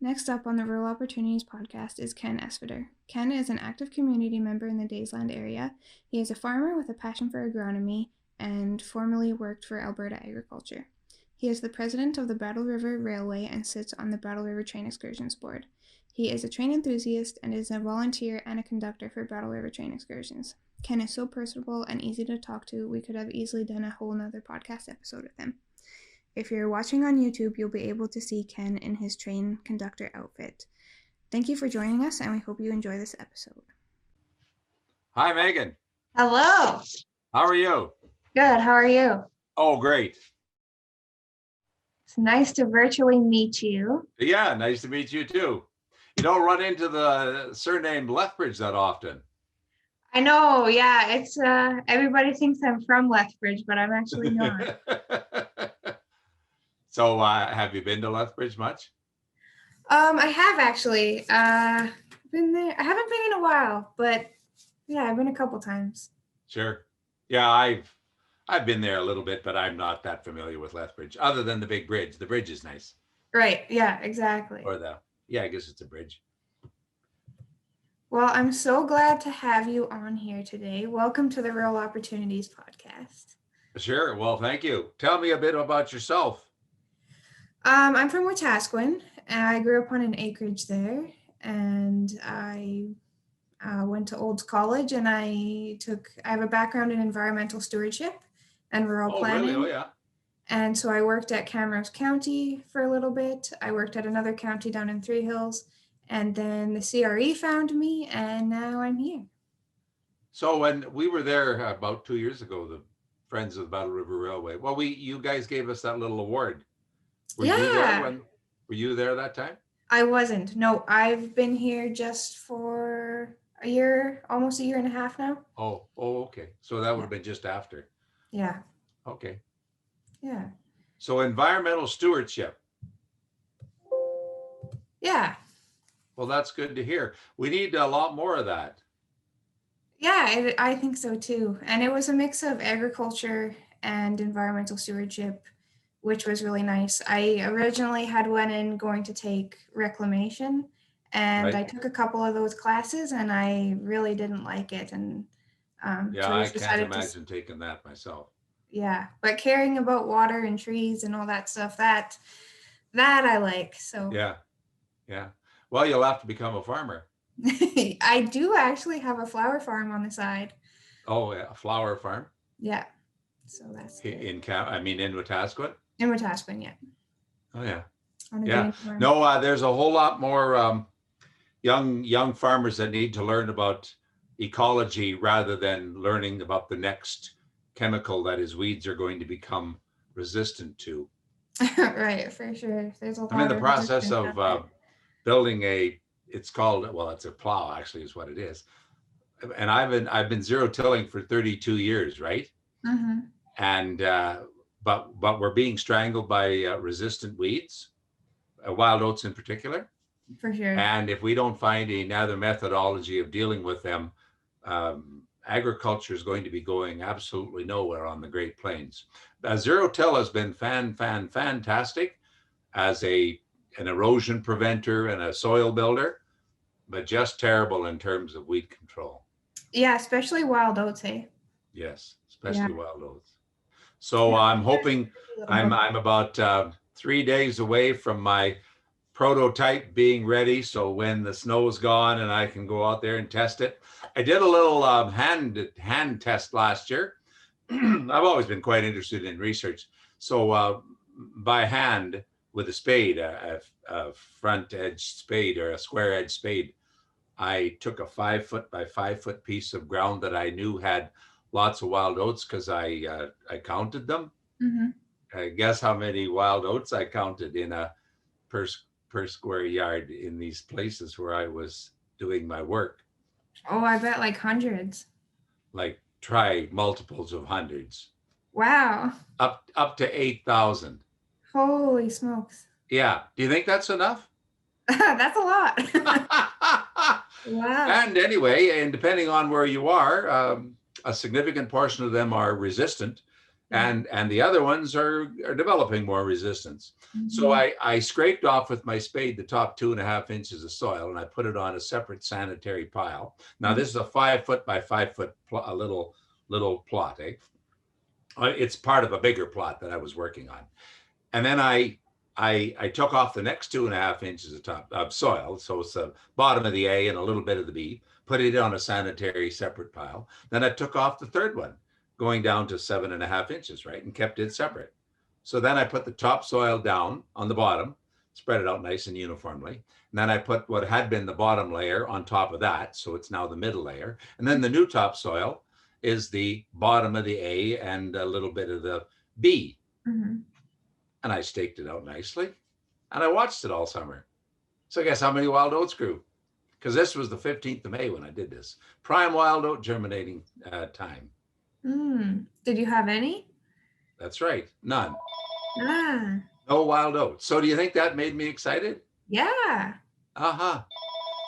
Next up on the Rural Opportunities podcast is Ken Espheter. Ken is an active community member in the Daysland area. He is a farmer with a passion for agronomy and formerly worked for Alberta Agriculture. He is the president of the Battle River Railway and sits on the Battle River Train Excursions board. He is a train enthusiast and is a volunteer and a conductor for Battle River Train Excursions. Ken is so personable and easy to talk to, we could have easily done a whole nother podcast episode with him. If you're watching on YouTube, you'll be able to see Ken in his train conductor outfit. Thank you for joining us, and we hope you enjoy this episode. Hi, Megan. Hello. How are you? Good. How are you? Oh, great. It's nice to virtually meet you. Yeah, nice to meet you too. You don't run into the surname Lethbridge that often. I know. Yeah, it's everybody thinks I'm from Lethbridge, but I'm actually not. So have you been to Lethbridge much? I have actually been there. I haven't been in a while, but yeah, I've been a couple times. Sure. Yeah, I've been there a little bit, but I'm not that familiar with Lethbridge, other than the big bridge. The bridge is nice. Right. Yeah, exactly. Or I guess it's a bridge. Well, I'm so glad to have you on here today. Welcome to the Rural Opportunities podcast. Sure. Well, thank you. Tell me a bit about yourself. I'm from Wetaskiwin, and I grew up on an acreage there, and I went to Olds College, and I have a background in environmental stewardship and rural planning. Really? Oh, yeah. And so I worked at Camrose County for a little bit. I worked at another county down in Three Hills, and then the CRE found me, and now I'm here. So when we were there about 2 years ago, the Friends of the Battle River Railway, well, you guys gave us that little award. Were you there that time? I wasn't. No, I've been here just for a year, almost a year and a half now. Oh, okay. So that would have been just after. Yeah. Okay. Yeah. So environmental stewardship. Yeah. Well, that's good to hear. We need a lot more of that. Yeah, I think so too. And it was a mix of agriculture and environmental stewardship, which was really nice. I originally had went in going to take reclamation, and Right. I took a couple of those classes, and I really didn't like it. And Yeah, I can't imagine taking that myself. Yeah, but caring about water and trees and all that stuff, that I like. So yeah. Well, you'll have to become a farmer. I do actually have a flower farm on the side. Oh, yeah, a flower farm. Yeah, so that's good. in Wetaskiwin. In Wetaskiwin, yeah. Oh yeah. Yeah. No, there's a whole lot more young farmers that need to learn about ecology rather than learning about the next chemical that his weeds are going to become resistant to. Right, for sure. There's a lot. I'm in the process of building it's a plow actually is what it is. And I've been zero tilling for 32 years, right? Mm-hmm. And but we're being strangled by resistant weeds, wild oats in particular. For sure. And if we don't find another methodology of dealing with them, agriculture is going to be going absolutely nowhere on the Great Plains. Zero till has been fantastic as an erosion preventer and a soil builder, but just terrible in terms of weed control. Yeah, especially wild oats, hey? Yes, especially wild oats. So I'm hoping I'm about 3 days away from my prototype being ready. So when the snow is gone and I can go out there and test it. I did a little hand test last year. I've always been quite interested in research. So by hand with a spade, a front edge spade or a square edge spade, I took a 5 foot by 5 foot piece of ground that I knew had lots of wild oats because I counted them. Mm-hmm. Guess how many wild oats I counted in a per square yard in these places where I was doing my work. Oh, I bet like hundreds. Like try multiples of hundreds. Wow. Up to 8,000. Holy smokes. Yeah. Do you think that's enough? That's a lot. Wow. And anyway, and depending on where you are, a significant portion of them are resistant. and the other ones are developing more resistance. So Mhm. I scraped off with my spade the top 2.5 inches of soil, and I put it on a separate sanitary pile. Now this is a 5 foot by 5 foot a little plot. It's part of a bigger plot that I was working on, and then I took off the next 2.5 inches of soil, so it's the bottom of the A and a little bit of the B, put it on a sanitary separate pile. Then I took off the third one, going down to 7.5 inches, right, and kept it separate. So then I put the topsoil down on the bottom, spread it out nice and uniformly. And then I put what had been the bottom layer on top of that, so it's now the middle layer. And then the new topsoil is the bottom of the A and a little bit of the B. Mhm. And I staked it out nicely, and I watched it all summer. So guess how many wild oats grew? Because this was the 15th of May when I did this. Prime wild oat germinating time. Did you have any? That's right, none. Ah, No wild oats. So do you think that made me excited? yeah. Uh-huh.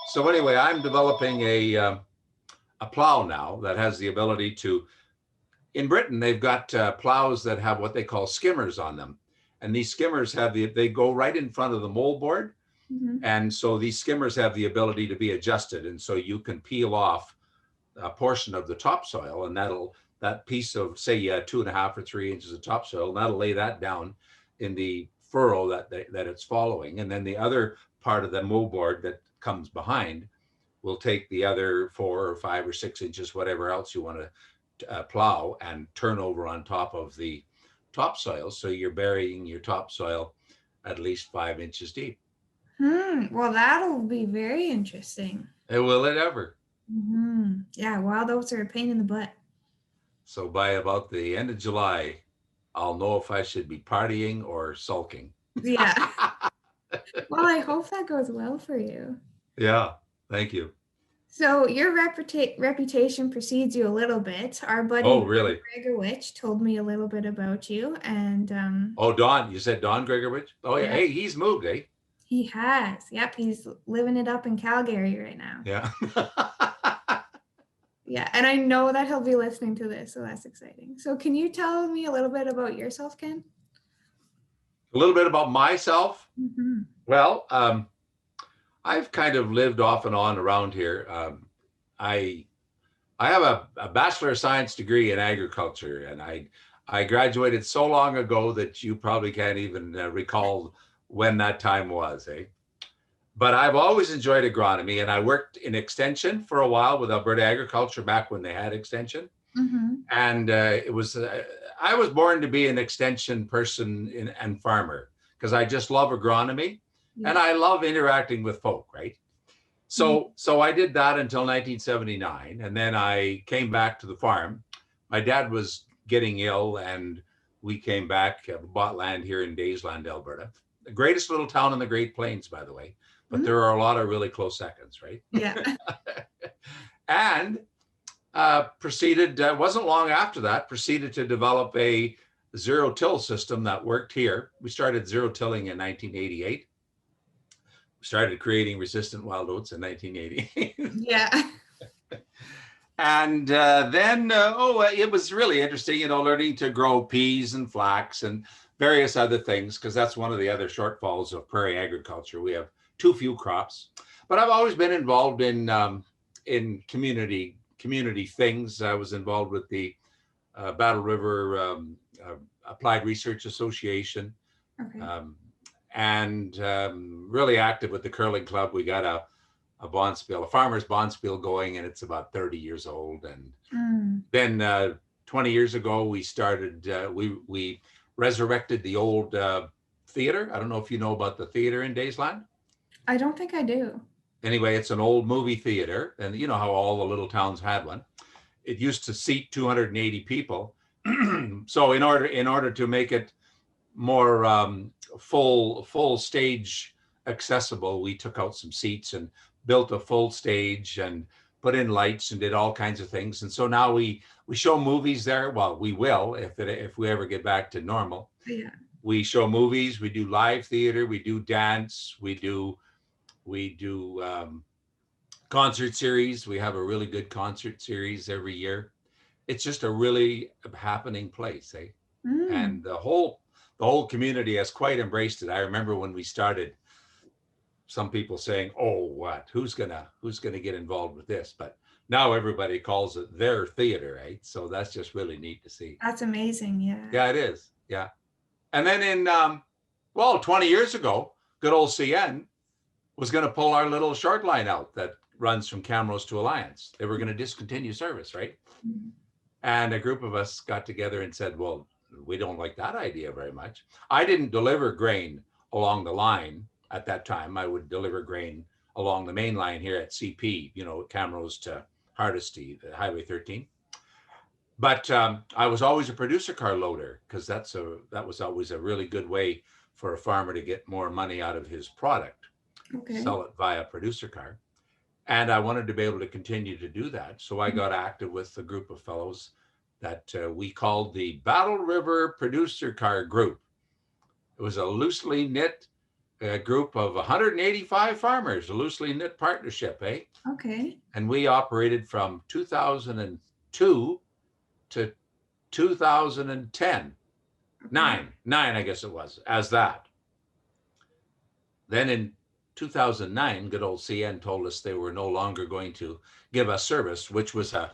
So anyway, I'm developing a plow now that has the ability to, in Britain, they've got plows that have what they call skimmers on them. And these skimmers they go right in front of the moldboard. Mhm. And so these skimmers have the ability to be adjusted. And so you can peel off a portion of the topsoil, and that piece of, say, 2.5 or 3 inches of topsoil, and that'll lay that down in the furrow that it's following. And then the other part of the moldboard that comes behind will take the other 4 or 5 or 6 inches, whatever else you want to plow, and turn over on top of the topsoil. So you're burying your topsoil at least 5 inches deep. Well, that'll be very interesting. Will it ever? Yeah, wild oats are a pain in the butt. So by about the end of July, I'll know if I should be partying or sulking. Yeah. Well, I hope that goes well for you. Yeah, thank you. So your reputation precedes you a little bit. Our buddy Oh, really? Gregorowicz told me a little bit about you, and Oh, Don, you said Don Gregorowicz? Oh, yeah. yeah, Hey, he's moved, eh? he has. Yep, he's living it up in Calgary right now. Yeah. Yeah, and I know that he'll be listening to this, so that's exciting. So can you tell me a little bit about yourself, Ken? A little bit about myself. Mm-hmm. Well, I've kind of lived off and on around here. I have a Bachelor of Science degree in agriculture, and I graduated so long ago that you probably can't even recall when that time was, eh? But I've always enjoyed agronomy, and I worked in extension for a while with Alberta Agriculture back when they had extension. Mm-hmm. And I was born to be an extension person and farmer, because I just love agronomy, and I love interacting with folk, right? So I did that until 1979, and then I came back to the farm. My dad was getting ill, and we came back, bought land here in Daysland, Alberta. The greatest little town in the Great Plains, by the way, but there are a lot of really close seconds, right? Yeah. And proceeded, wasn't long after that, proceeded to develop a zero-till system that worked here. We started zero-tilling in 1988. We started creating resistant wild oats in 1980. Yeah. And then, it was really interesting, learning to grow peas and flax and various other things, because that's one of the other shortfalls of prairie agriculture. We have too few crops. But I've always been involved in community things. I was involved with the Battle River Applied Research Association, Okay. and really active with the curling club. We got a bonspiel, a farmer's bonspiel going, and it's about 30 years old. And then 20 years ago, we started, we resurrected the old theater. I don't know if you know about the theater in Daysland. I don't think I do. Anyway, it's an old movie theater, and you know how all the little towns had one. It used to seat 280 people. So in order to make it more full stage accessible, we took out some seats and built a full stage and put in lights and did all kinds of things. And so now we show movies there. Well, we will if we ever get back to normal. Yeah. We show movies, we do live theater, we do dance, we do concert series. We have a really good concert series every year. It's just a really happening place, eh? Mm. And the whole community has quite embraced it. I remember when we started, some people saying, "Oh, what? Who's gonna get involved with this?" But now everybody calls it their theater, right? So that's just really neat to see. That's amazing. Yeah. Yeah, it is. Yeah. And then in 20 years ago, good old CN was going to pull our little short line out that runs from Camrose to Alliance. They were going to discontinue service, right? Mm. And a group of us got together and said, well, we don't like that idea very much. I didn't deliver grain along the line at that time. I would deliver grain along the main line here at CP, Camrose to Hardisty, Highway 13. But I was always a producer car loader, because that was always a really good way for a farmer to get more money out of his product, Okay. sell it via producer car. And I wanted to be able to continue to do that. So I got active with a group of fellows that we called the Battle River Producer Car Group. It was a loosely knit group of 185 farmers, a loosely knit partnership, eh? Okay. And we operated from 2002 to 2010, nine, I guess it was, as that. Then in 2009, good old CN told us they were no longer going to give us service, which was a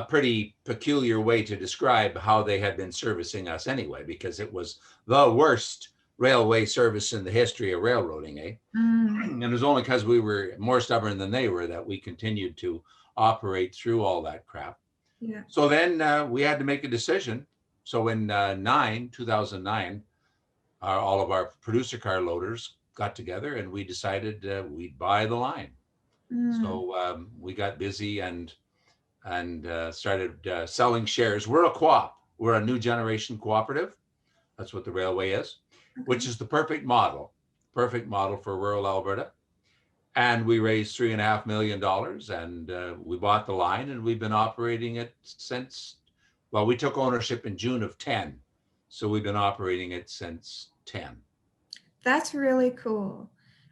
pretty peculiar way to describe how they had been servicing us anyway, because it was the worst railway service in the history of railroading, eh? Mm. And it was only because we were more stubborn than they were that we continued to operate through all that crap. Yeah. So then we had to make a decision. So in 2009, all of our producer car loaders got together and we decided we'd buy the line. Mm. So we got busy and started selling shares. We're a co-op. We're a new generation cooperative. That's what the railway is, Okay. which is the perfect model for rural Alberta. And we raised $3.5 million and we bought the line and we've been operating it since, well, we took ownership in June of 10. So we've been operating it since 10. That's really cool.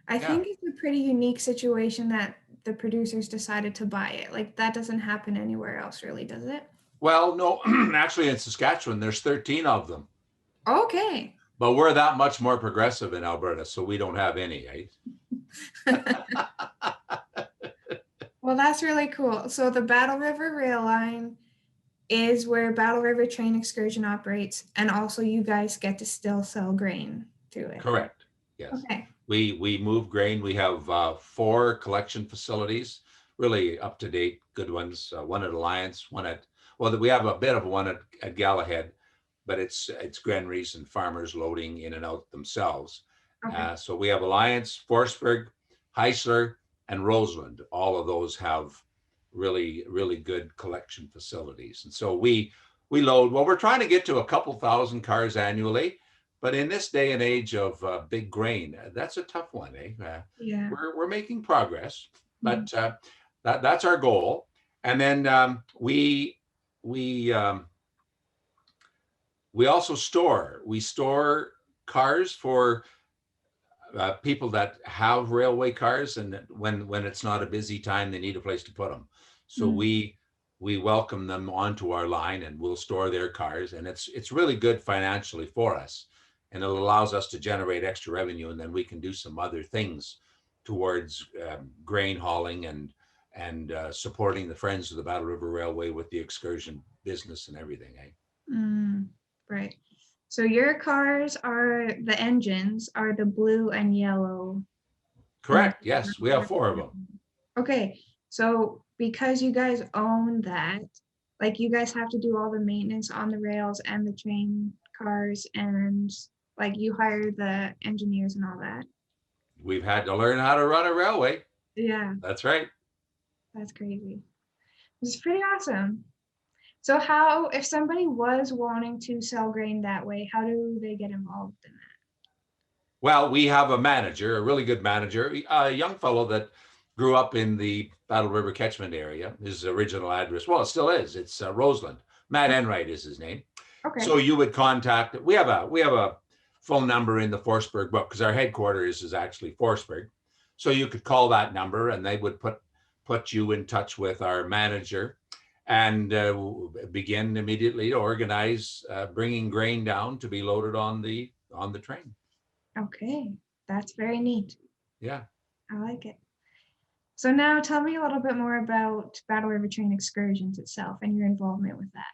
I Yeah. think it's a pretty unique situation that the producers decided to buy it. Like, that doesn't happen anywhere else, really, does it? Well, no, actually in Saskatchewan, there's 13 of them. Okay. But we're that much more progressive in Alberta, so we don't have any, right? Well, that's really cool. So the Battle River Rail Line is where Battle River Train Excursion operates, and also you guys get to still sell grain through it. Correct. Yes. Okay. We move grain. We have 4 collection facilities, really up to date, good ones. One at Alliance, we have a bit of one at Galahad, but it's granaries and farmers loading in and out themselves. Okay. So we have Alliance, Forsberg, Heisler, and Roseland. All of those have really, really good collection facilities. And so we load, well, we're trying to get to a couple thousand cars annually, but in this day and age of big grain, that's a tough one, eh? Yeah. We're making progress, but that's our goal. And then we also store cars for people that have railway cars, and when it's not a busy time, they need a place to put them. So we welcome them onto our line and we'll store their cars, and it's really good financially for us, and it allows us to generate extra revenue, and then we can do some other things towards grain hauling and supporting the Friends of the Battle River Railway with the excursion business and everything, eh? Right. So your cars the engines are the blue and yellow. Correct. Yes, we have 4 of them. Okay. So because you guys own that, like, you guys have to do all the maintenance on the rails and the train cars, and like you hire the engineers and all that. We've had to learn how to run a railway. Yeah. That's right. That's crazy. It's pretty awesome. So if somebody was wanting to sell grain that way, how do they get involved in that? Well, we have a manager, a really good manager, a young fellow that grew up in the Battle River catchment area. His original address, well, it still is. It's Roseland. Matt Enright is his name. Okay. So you would contact. We have a phone number in the Forsberg book because our headquarters is actually Forsberg. So you could call that number, and they would put you in touch with our manager. and begin immediately to organize bringing grain down to be loaded on the train. Okay, that's very neat. Yeah. I like it. So now tell me a little bit more about Battle River Train Excursions itself and your involvement with that.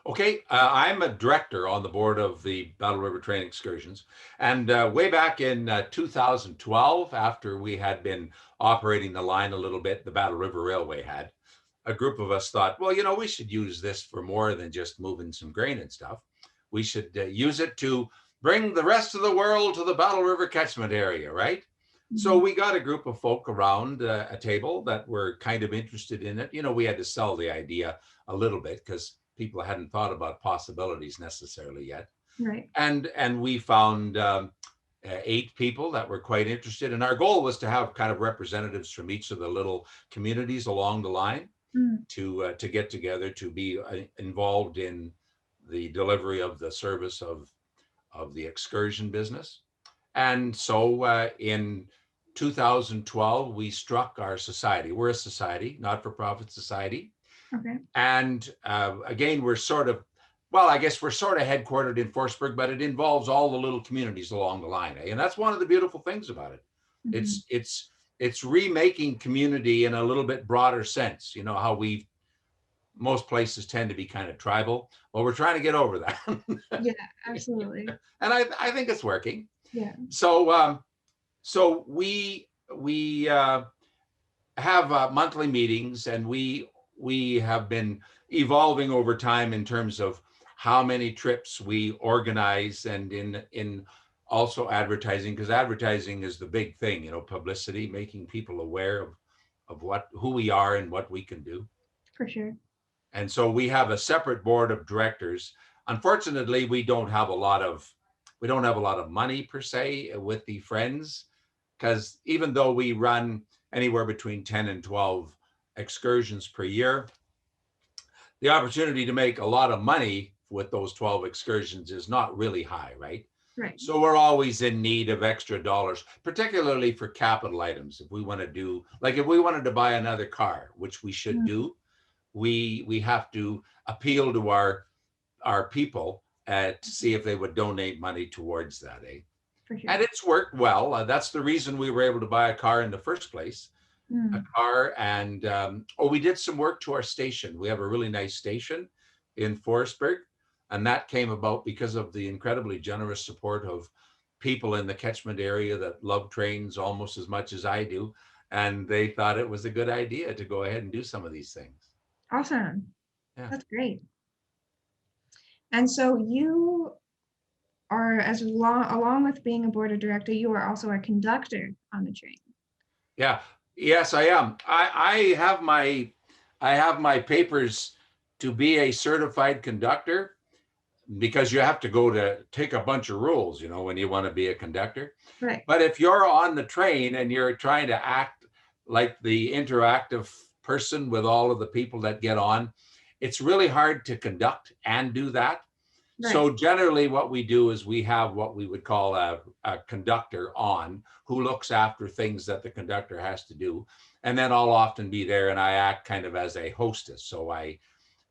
Okay, I'm a director on the board of the Battle River Train Excursions. And way back in 2012, after we had been operating the line a little bit, the Battle River Railway had, a group of us thought, well, we should use this for more than just moving some grain and stuff. We should use it to bring the rest of the world to the Battle River catchment area, right? Mm-hmm. So we got a group of folk around a table that were kind of interested in it. We had to sell the idea a little bit because people hadn't thought about possibilities necessarily yet. Right. And we found 8 people that were quite interested. And our goal was to have kind of representatives from each of the little communities along the line to get together, to be involved in the delivery of the service of the excursion business. And so in 2012, we struck our society. We're a society, not-for-profit society. Okay. And again, we're sort of headquartered in Forsberg, but it involves all the little communities along the line. And that's one of the beautiful things about it. Mm-hmm. It's remaking community in a little bit broader sense. How most places tend to be kind of tribal. Well, we're trying to get over that. Yeah, absolutely. And I think it's working. Yeah. So we have monthly meetings, and we have been evolving over time in terms of how many trips we organize, and in also advertising, because advertising is the big thing, publicity, making people aware of who we are and what we can do. For sure. And so we have a separate board of directors. Unfortunately, we don't have a lot of money per se with the friends, because even though we run anywhere between 10 and 12 excursions per year, the opportunity to make a lot of money with those 12 excursions is not really high, right? Right. So we're always in need of extra dollars, particularly for capital items. If we want to do, like if we wanted to buy another car, which we should do, we have to appeal to our people to see if they would donate money towards that, eh? For sure. And it's worked well. That's the reason we were able to buy a car in the first place. A car, and we did some work to our station. We have a really nice station in Forsberg, and that came about because of the incredibly generous support of people in the catchment area that love trains almost as much as I do, and they thought it was a good idea to go ahead and do some of these things. Awesome. Yeah. That's great. And so you are, along with being a board of director, you are also a conductor on the train. Yeah. Yes, I am. I have my papers to be a certified conductor, because you have to go to take a bunch of rules, when you want to be a conductor. Right. But if you're on the train and you're trying to act like the interactive person with all of the people that get on, it's really hard to conduct and do that. Right. So generally what we do is we have what we would call a conductor on, who looks after things that the conductor has to do. And then I'll often be there, and I act kind of as a hostess. So I,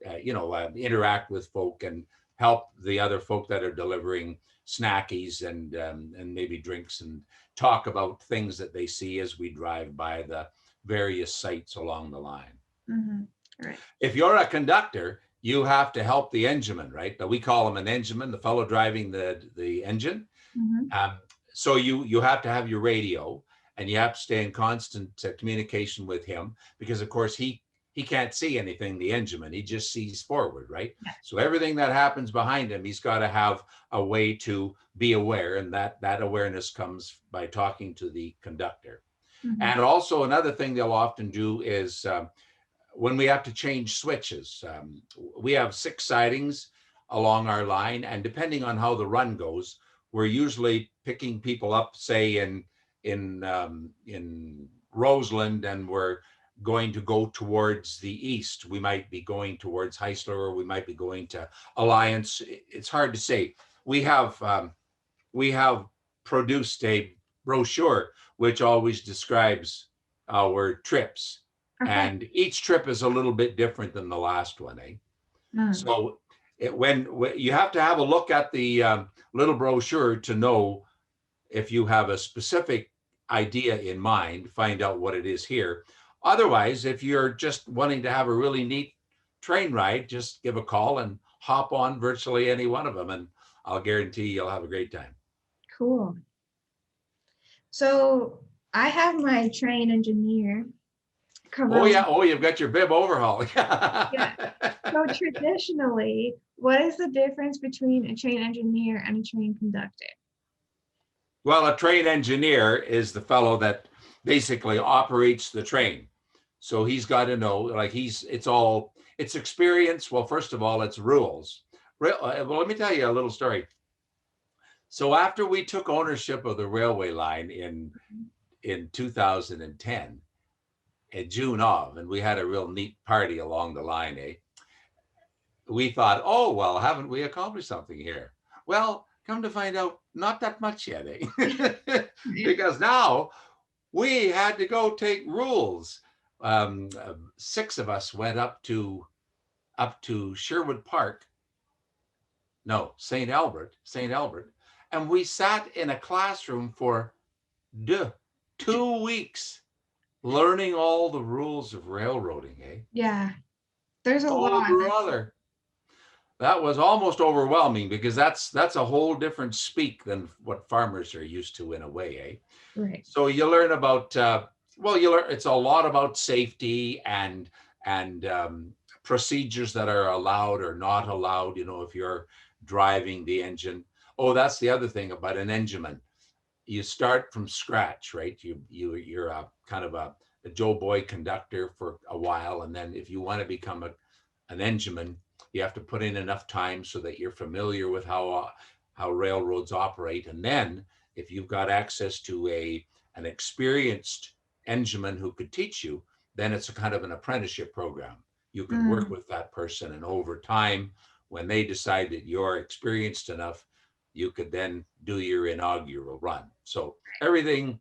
interact with folk and help the other folk that are delivering snackies and maybe drinks, and talk about things that they see as we drive by the various sites along the line. Mm-hmm. Right. If you're a conductor, you have to help the engineman, right? We call him an engineman, the fellow driving the engine. Mm-hmm. So you have to have your radio, and you have to stay in constant communication with him, because of course he can't see anything, the engineman, he just sees forward, right? Yeah. So everything that happens behind him, he's got to have a way to be aware, and that awareness comes by talking to the conductor. Mm-hmm. And also another thing they'll often do is when we have to change switches, we have 6 sidings along our line, and depending on how the run goes, we're usually picking people up, say in Roseland, and we're going to go towards the east. We might be going towards Heisler, or we might be going to Alliance. It's hard to say. We have produced a brochure which always describes our trips. Okay. And each trip is a little bit different than the last one, eh? So when you have to have a look at the little brochure to know if you have a specific idea in mind, find out what it is here. Otherwise, if you're just wanting to have a really neat train ride, just give a call and hop on virtually any one of them, and I'll guarantee you'll have a great time. Cool. So I have my train engineer come Oh out. yeah, oh, you've got your bib overhaul. Yeah. So traditionally, what is the difference between a train engineer and a train conductor? Well, a train engineer is the fellow that basically operates the train. So he's got to know, like it's experience. Well, first of all, it's rules. Well, let me tell you a little story. So after we took ownership of the railway line in 2010, in June of, and we had a real neat party along the line, eh? We thought, oh, well, haven't we accomplished something here? Well, come to find out, not that much yet, eh? Because now we had to go take rules. 6 of us went up to Sherwood Park, no, St. Albert, and we sat in a classroom for 2 weeks learning all the rules of railroading, eh? Yeah, there's a Oh, lot. brother. That was almost overwhelming because that's a whole different speak than what farmers are used to in a way, eh? Right. So you learn about you learn it's a lot about safety and procedures that are allowed or not allowed. You know, if you're driving the engine. Oh, that's the other thing about an engineman. You start from scratch, right? You're a kind of a Joe Boy conductor for a while, and then if you want to become an engineman, you have to put in enough time so that you're familiar with how railroads operate, and then if you've got access to an experienced engineman who could teach you, then it's a kind of an apprenticeship program. You can work with that person, and over time, when they decide that you're experienced enough, you could then do your inaugural run. So everything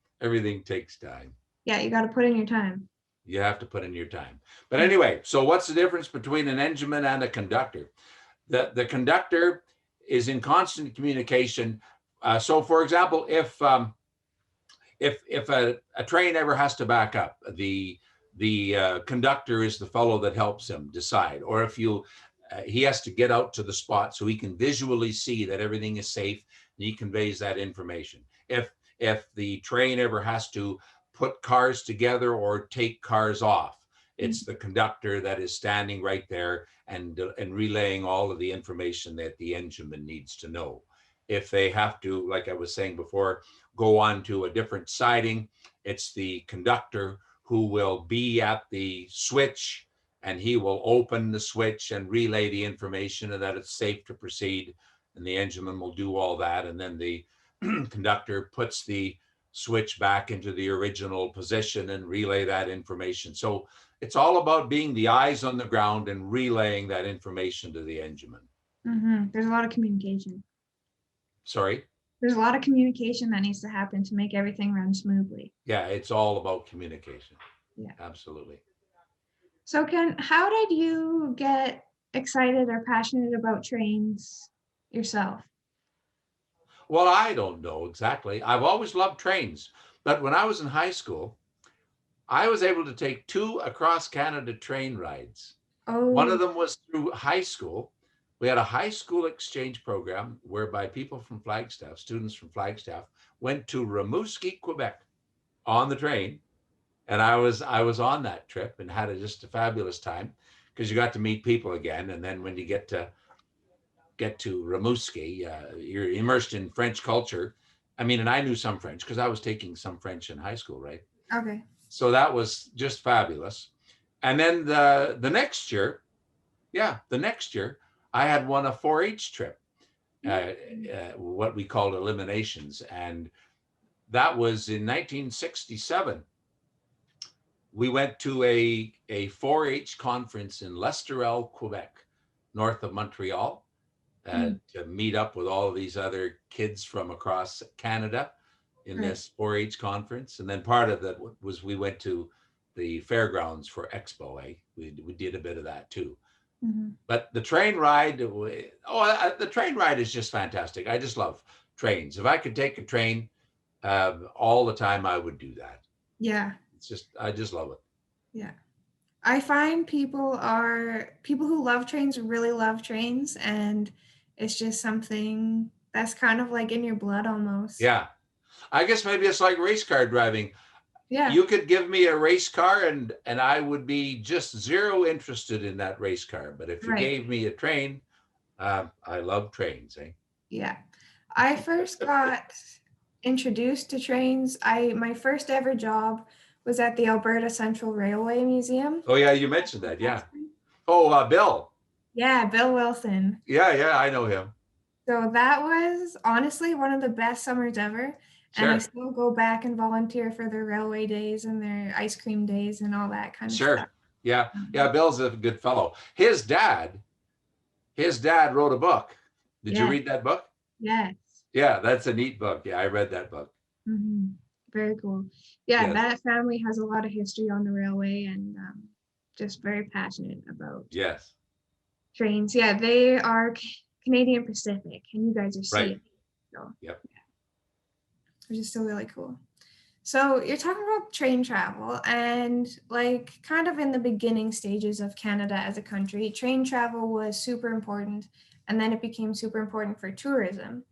takes time. Yeah, you got to put in your time. You have to put in your time. But anyway, so what's the difference between an engineman and a conductor? The conductor is in constant communication. So for example, if a train ever has to back up, the conductor is the fellow that helps him decide. Or if he has to get out to the spot so he can visually see that everything is safe, and he conveys that information. If the train ever has to put cars together or take cars off, it's the conductor that is standing right there and relaying all of the information that the engineman needs to know. If they have to, like I was saying before, go on to a different siding, it's the conductor who will be at the switch, and he will open the switch and relay the information and that it's safe to proceed. And the engineman will do all that. And then the conductor puts the switch back into the original position and relay that information. So it's all about being the eyes on the ground and relaying that information to the engineman. There's a lot of communication. Sorry? There's a lot of communication that needs to happen to make everything run smoothly. Yeah, it's all about communication. Yeah. Absolutely. So Ken, how did you get excited or passionate about trains yourself? Well, I don't know exactly. I've always loved trains, but when I was in high school, I was able to take 2 across Canada train rides. Oh. One of them was through high school. We had a high school exchange program whereby people from Flagstaff, students from Flagstaff, went to Rimouski, Quebec on the train. And I was on that trip and had just a fabulous time because you got to meet people again. And then when you get to Rimouski, you're immersed in French culture. I mean, and I knew some French because I was taking some French in high school, right? Okay. So that was just fabulous. And then the next year, I had won a 4-H trip, what we called eliminations. And that was in 1967. We went to a 4-H conference in Lesterel, Quebec, north of Montreal, to meet up with all of these other kids from across Canada in this 4-H conference. And then part of that was we went to the fairgrounds for Expo. We did a bit of that too. Mm-hmm. But the train ride, the train ride is just fantastic. I just love trains. If I could take a train all the time, I would do that. Yeah. I just love it. Yeah. I find people who love trains really love trains, and it's just something that's kind of like in your blood almost. Yeah. I guess maybe it's like race car driving. Yeah. You could give me a race car and I would be just zero interested in that race car. But if you gave me a train, I love trains. Yeah. I first got introduced to trains. My first ever job was at the Alberta Central Railway Museum. Oh yeah, you mentioned that. Yeah. Oh, Bill. Yeah, Bill Wilson. Yeah, I know him. So that was honestly one of the best summers ever. Sure. And I still go back and volunteer for their railway days and their ice cream days and all that kind of stuff. Yeah. Bill's a good fellow. His dad wrote a book. Did you read that book? Yes. Yeah, that's a neat book. Yeah, I read that book. Mm-hmm. Very cool. Yeah, that family has a lot of history on the railway and just very passionate about trains. Yeah, they are Canadian Pacific, and you guys are CN. So, which is still really cool. So you're talking about train travel, and like kind of in the beginning stages of Canada as a country, train travel was super important, and then it became super important for tourism,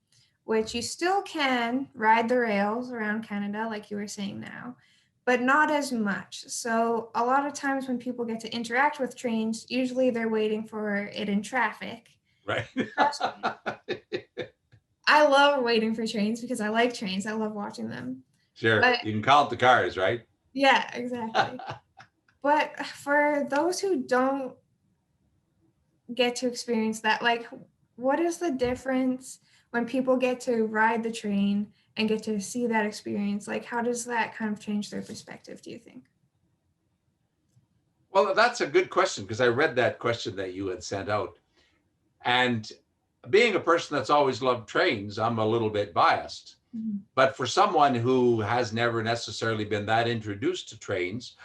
which you still can ride the rails around Canada, like you were saying now, but not as much. So a lot of times when people get to interact with trains, usually they're waiting for it in traffic. Right. I love waiting for trains because I like trains. I love watching them. Sure. But, you can count the cars, right? Yeah, exactly. But for those who don't get to experience that, like, what is the difference when people get to ride the train and get to see that experience? Like, how does that kind of change their perspective, do you think? Well, that's a good question, because I read that question that you had sent out. And being a person that's always loved trains, I'm a little bit biased. Mm-hmm. But for someone who has never necessarily been that introduced to trains,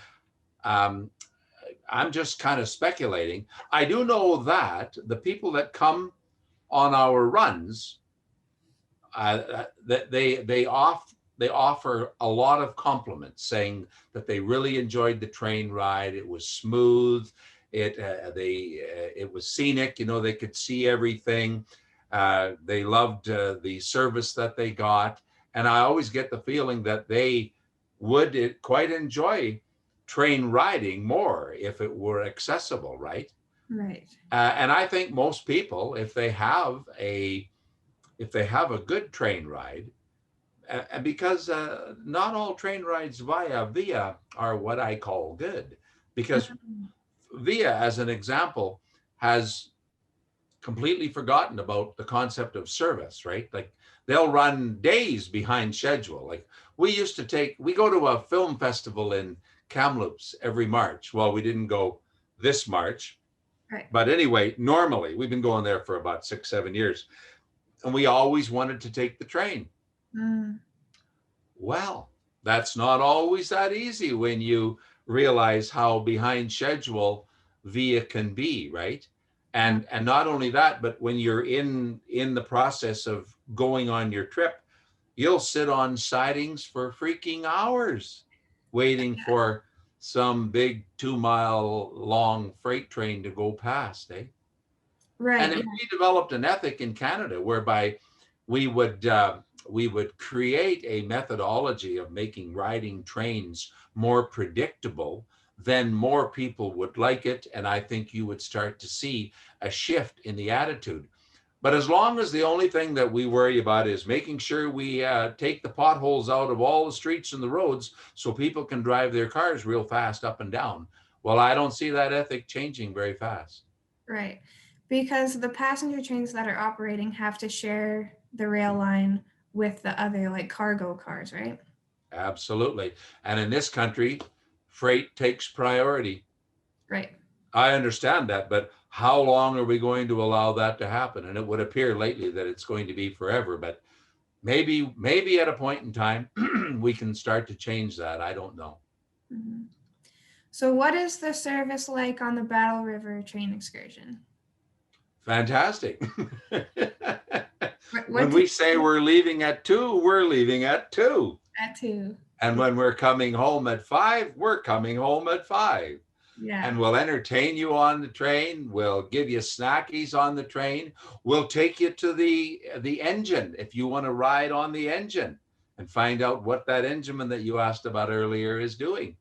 I'm just kind of speculating. I do know that the people that come on our runs, that they offer a lot of compliments, saying that they really enjoyed the train ride. It was smooth. It was scenic. You know, they could see everything. They loved the service that they got, and I always get the feeling that they would quite enjoy train riding more if it were accessible, right? Right. And I think most people, if they have a good train ride, and because not all train rides via are what I call good, because Via, as an example, has completely forgotten about the concept of service, right? Like they'll run days behind schedule. Like we go to a film festival in Kamloops every March. Well, we didn't go this March, right. But anyway, normally we've been going there for about 6-7 years, and we always wanted to take the train. Well, that's not always that easy when you realize how behind schedule Via can be, right? And not only that, but when you're in the process of going on your trip, you'll sit on sidings for freaking hours waiting for some big 2-mile long freight train to go past, eh? Right. And if we developed an ethic in Canada whereby we would create a methodology of making riding trains more predictable, then more people would like it. And I think you would start to see a shift in the attitude. But as long as the only thing that we worry about is making sure we take the potholes out of all the streets and the roads so people can drive their cars real fast up and down, well, I don't see that ethic changing very fast. Right. Because the passenger trains that are operating have to share the rail line with the other, like, cargo cars, right? Absolutely. And in this country, freight takes priority. Right. I understand that, but how long are we going to allow that to happen? And it would appear lately that it's going to be forever, but maybe at a point in time we can start to change that. I don't know. Mm-hmm. So what is the service like on the Battle River Train Excursion? Fantastic. What When do we say we're leaving at 2, we're leaving at 2. that too? And when we're coming home at 5, we're coming home at 5. Yeah. And we'll entertain you on the train. We'll give you snackies on the train. We'll take you to the engine if you want to ride on the engine and find out what that engineman that you asked about earlier is doing.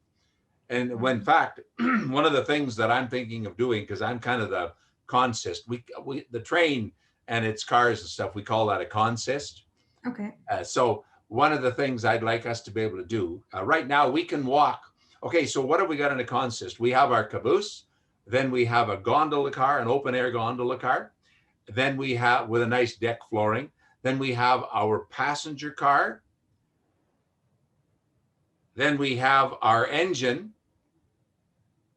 And when, in fact, one of the things that I'm thinking of doing, because I'm kind of the consist, the train and its cars and stuff, we call that a consist. Okay. So one of the things I'd like us to be able to do right now, we can walk. Okay, so what have we got in a consist? We have our caboose, then we have a gondola car, an open air gondola car. Then we have with a nice deck flooring. Then we have our passenger car. Then we have our engine.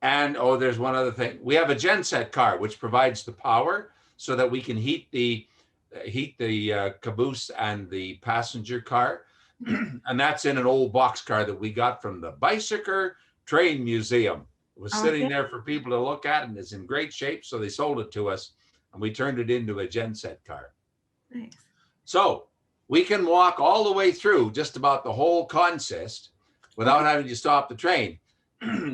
And oh, there's one other thing. We have a genset car, which provides the power so that we can heat the caboose and the passenger car. And that's in an old box car that we got from the Bicycle Train Museum. It was sitting there for people to look at, and it's in great shape. So they sold it to us, and we turned it into a genset car. Nice. So we can walk all the way through just about the whole consist without having to stop the train.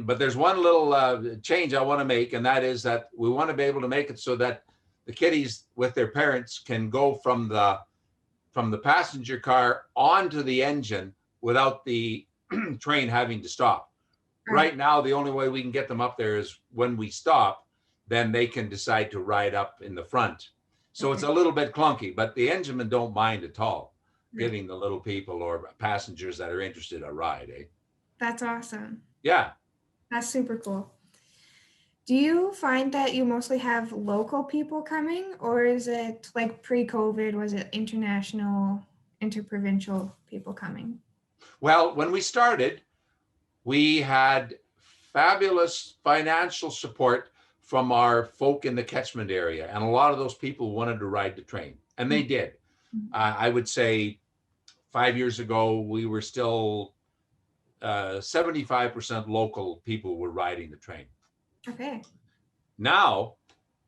But there's one little change I want to make, and that is that we want to be able to make it so that the kiddies with their parents can go from the passenger car onto the engine without the train having to stop. Right now, the only way we can get them up there is when we stop, then they can decide to ride up in the front. So it's a little bit clunky, but the enginemen don't mind at all giving the little people or passengers that are interested a ride. That's awesome. Yeah. That's super cool. Do you find that you mostly have local people coming, or is it like pre-COVID, was it international, interprovincial people coming? Well, when we started, we had fabulous financial support from our folk in the catchment area. And a lot of those people wanted to ride the train, and they did. I would say 5 years ago, we were still 75% local people were riding the train. Okay. Now,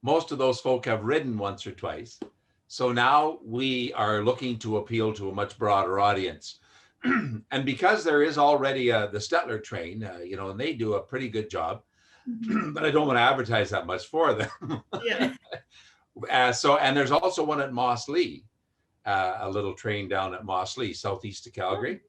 most of those folk have ridden once or twice. So now we are looking to appeal to a much broader audience. And because there is already the Stettler train, and they do a pretty good job, but I don't want to advertise that much for them. Yeah. And there's also one at Moss Lee, a little train down at Moss Lee, southeast of Calgary.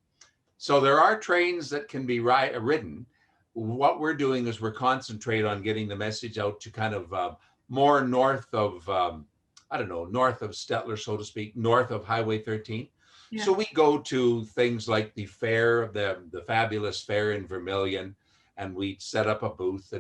So there are trains that can be ridden. What we're doing is we're concentrating on getting the message out to kind of more north of, north of Stettler, so to speak, north of Highway 13. Yeah. So we go to things like the fair, the fabulous fair in Vermilion, and we set up a booth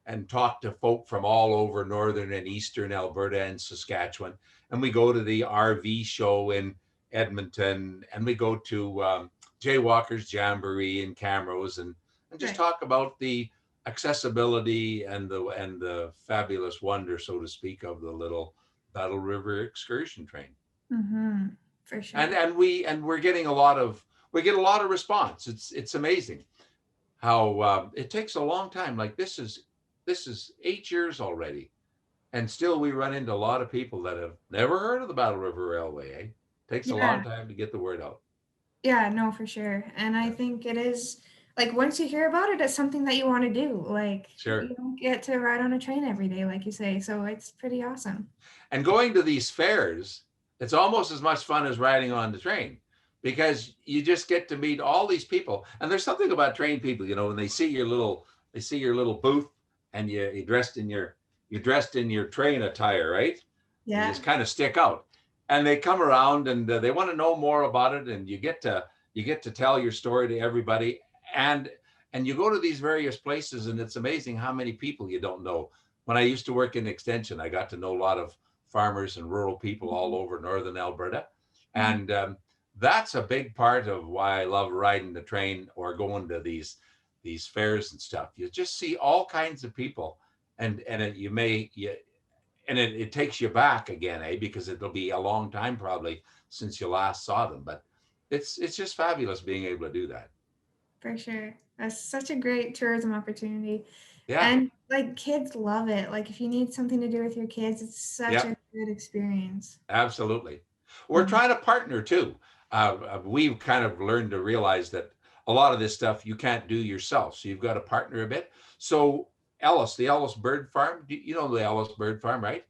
and talk to folk from all over northern and eastern Alberta and Saskatchewan. And we go to the RV show in Edmonton, and we go to Jay Walker's Jamboree in Camrose, and just talk about the accessibility and the fabulous wonder, so to speak, of the little Battle River excursion train. Mm-hmm. For sure. And we're getting a lot of response. It's amazing how it takes a long time. Like this is 8 years already, and still we run into a lot of people that have never heard of the Battle River Railway. Takes a long time to get the word out. Yeah, no, for sure. And I think it is, like, once you hear about it, it's something that you want to do. Like, sure. You don't get to ride on a train every day, like you say. So it's pretty awesome. And going to these fairs, it's almost as much fun as riding on the train, because you just get to meet all these people. And there's something about train people, when they see your little booth, and you're dressed in your train attire, right? Yeah. You just kind of stick out. And they come around and they want to know more about it, and you get to tell your story to everybody, and you go to these various places, and it's amazing how many people you don't know. When I used to work in Extension, I got to know a lot of farmers and rural people all over northern Alberta, and that's a big part of why I love riding the train or going to these fairs and stuff. You just see all kinds of people, and it takes you back again, because it'll be a long time probably since you last saw them. But it's just fabulous being able to do that. For sure. That's such a great tourism opportunity. Yeah, And like kids love it. Like if you need something to do with your kids, it's such yeah, a good experience. absolutely. We're Mhm. trying to partner too. We've kind of learned to realize that a lot of this stuff you can't do yourself, so you've got to partner a bit. So Ellis, the Ellis Bird Farm, you know the Ellis Bird Farm, right?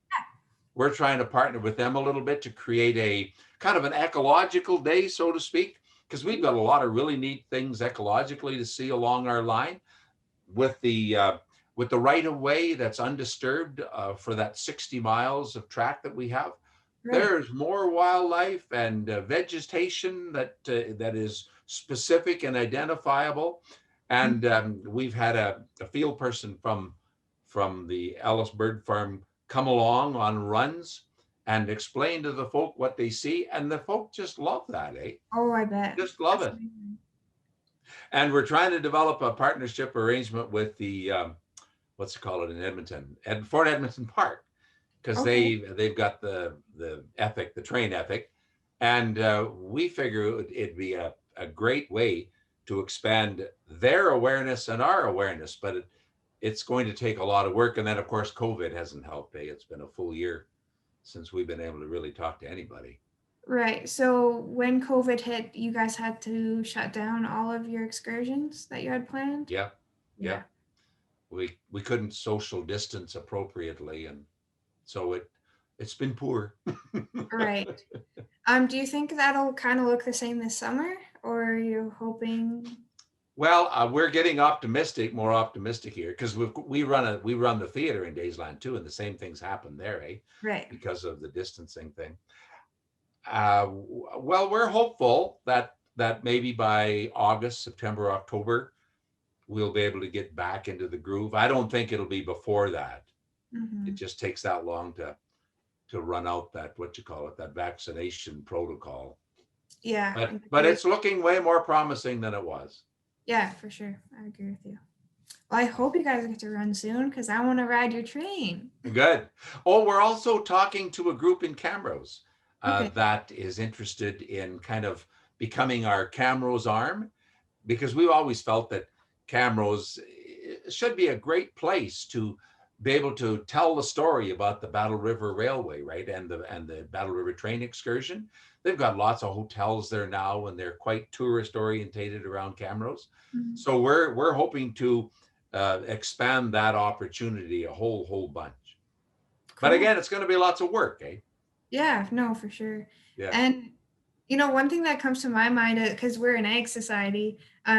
We're trying to partner with them a little bit to create a kind of an ecological day, so to speak, because we've got a lot of really neat things ecologically to see along our line with the right of way that's undisturbed for that 60 miles of track that we have. Right. There's more wildlife and vegetation that is specific and identifiable. Mhm. And we've had a field person from the Ellis Bird Farm come along on runs and explain to the folk what they see, and the folk just love that, eh? Oh, I bet. Just love That's it. amazing. And we're trying to develop a partnership arrangement with the what's it called in Edmonton, Fort Edmonton Park, because Okay. they've got the ethic, the train ethic, and we figure it'd be a great way to expand their awareness and our awareness, but it's going to take a lot of work. And then of course COVID hasn't helped. It's been a full year since we've been able to really talk to anybody. Right. So when COVID hit, you guys had to shut down all of your excursions that you had planned? Yeah, yeah. Yeah. We couldn't social distance appropriately, and so it's been poor. Right. Do you think that'll kind of look the same this summer, or are you hoping? Well, we're getting optimistic, more optimistic here, because we run the theater in Daysland too, and the same things happen there, eh? Right. Because of the distancing thing. Well, we're hopeful that maybe by August, September, October, we'll be able to get back into the groove. I don't think it'll be before that. It Hmm. just takes that long to run out that, what you call it, that vaccination protocol. Yeah. But it's looking way more promising than it was. Yeah, for sure. I agree with you. Well, I hope you guys get to run soon because I want to ride your train. Good. Oh, we're also talking to a group in Camrose Okay. that is interested in kind of becoming our Camrose arm, because we've always felt that Camrose should be a great place to be able to tell the story about the Battle River Railway, right, and the Battle River Train Excursion. They've got lots of hotels there now, and they're quite tourist orientated around Camrose. Mhm. So we're hoping to expand that opportunity a whole bunch. But Cool. again, it's going to be lots of work, eh? Yeah, no, for sure. Yeah. And one thing that comes to my mind, because we're an ag society,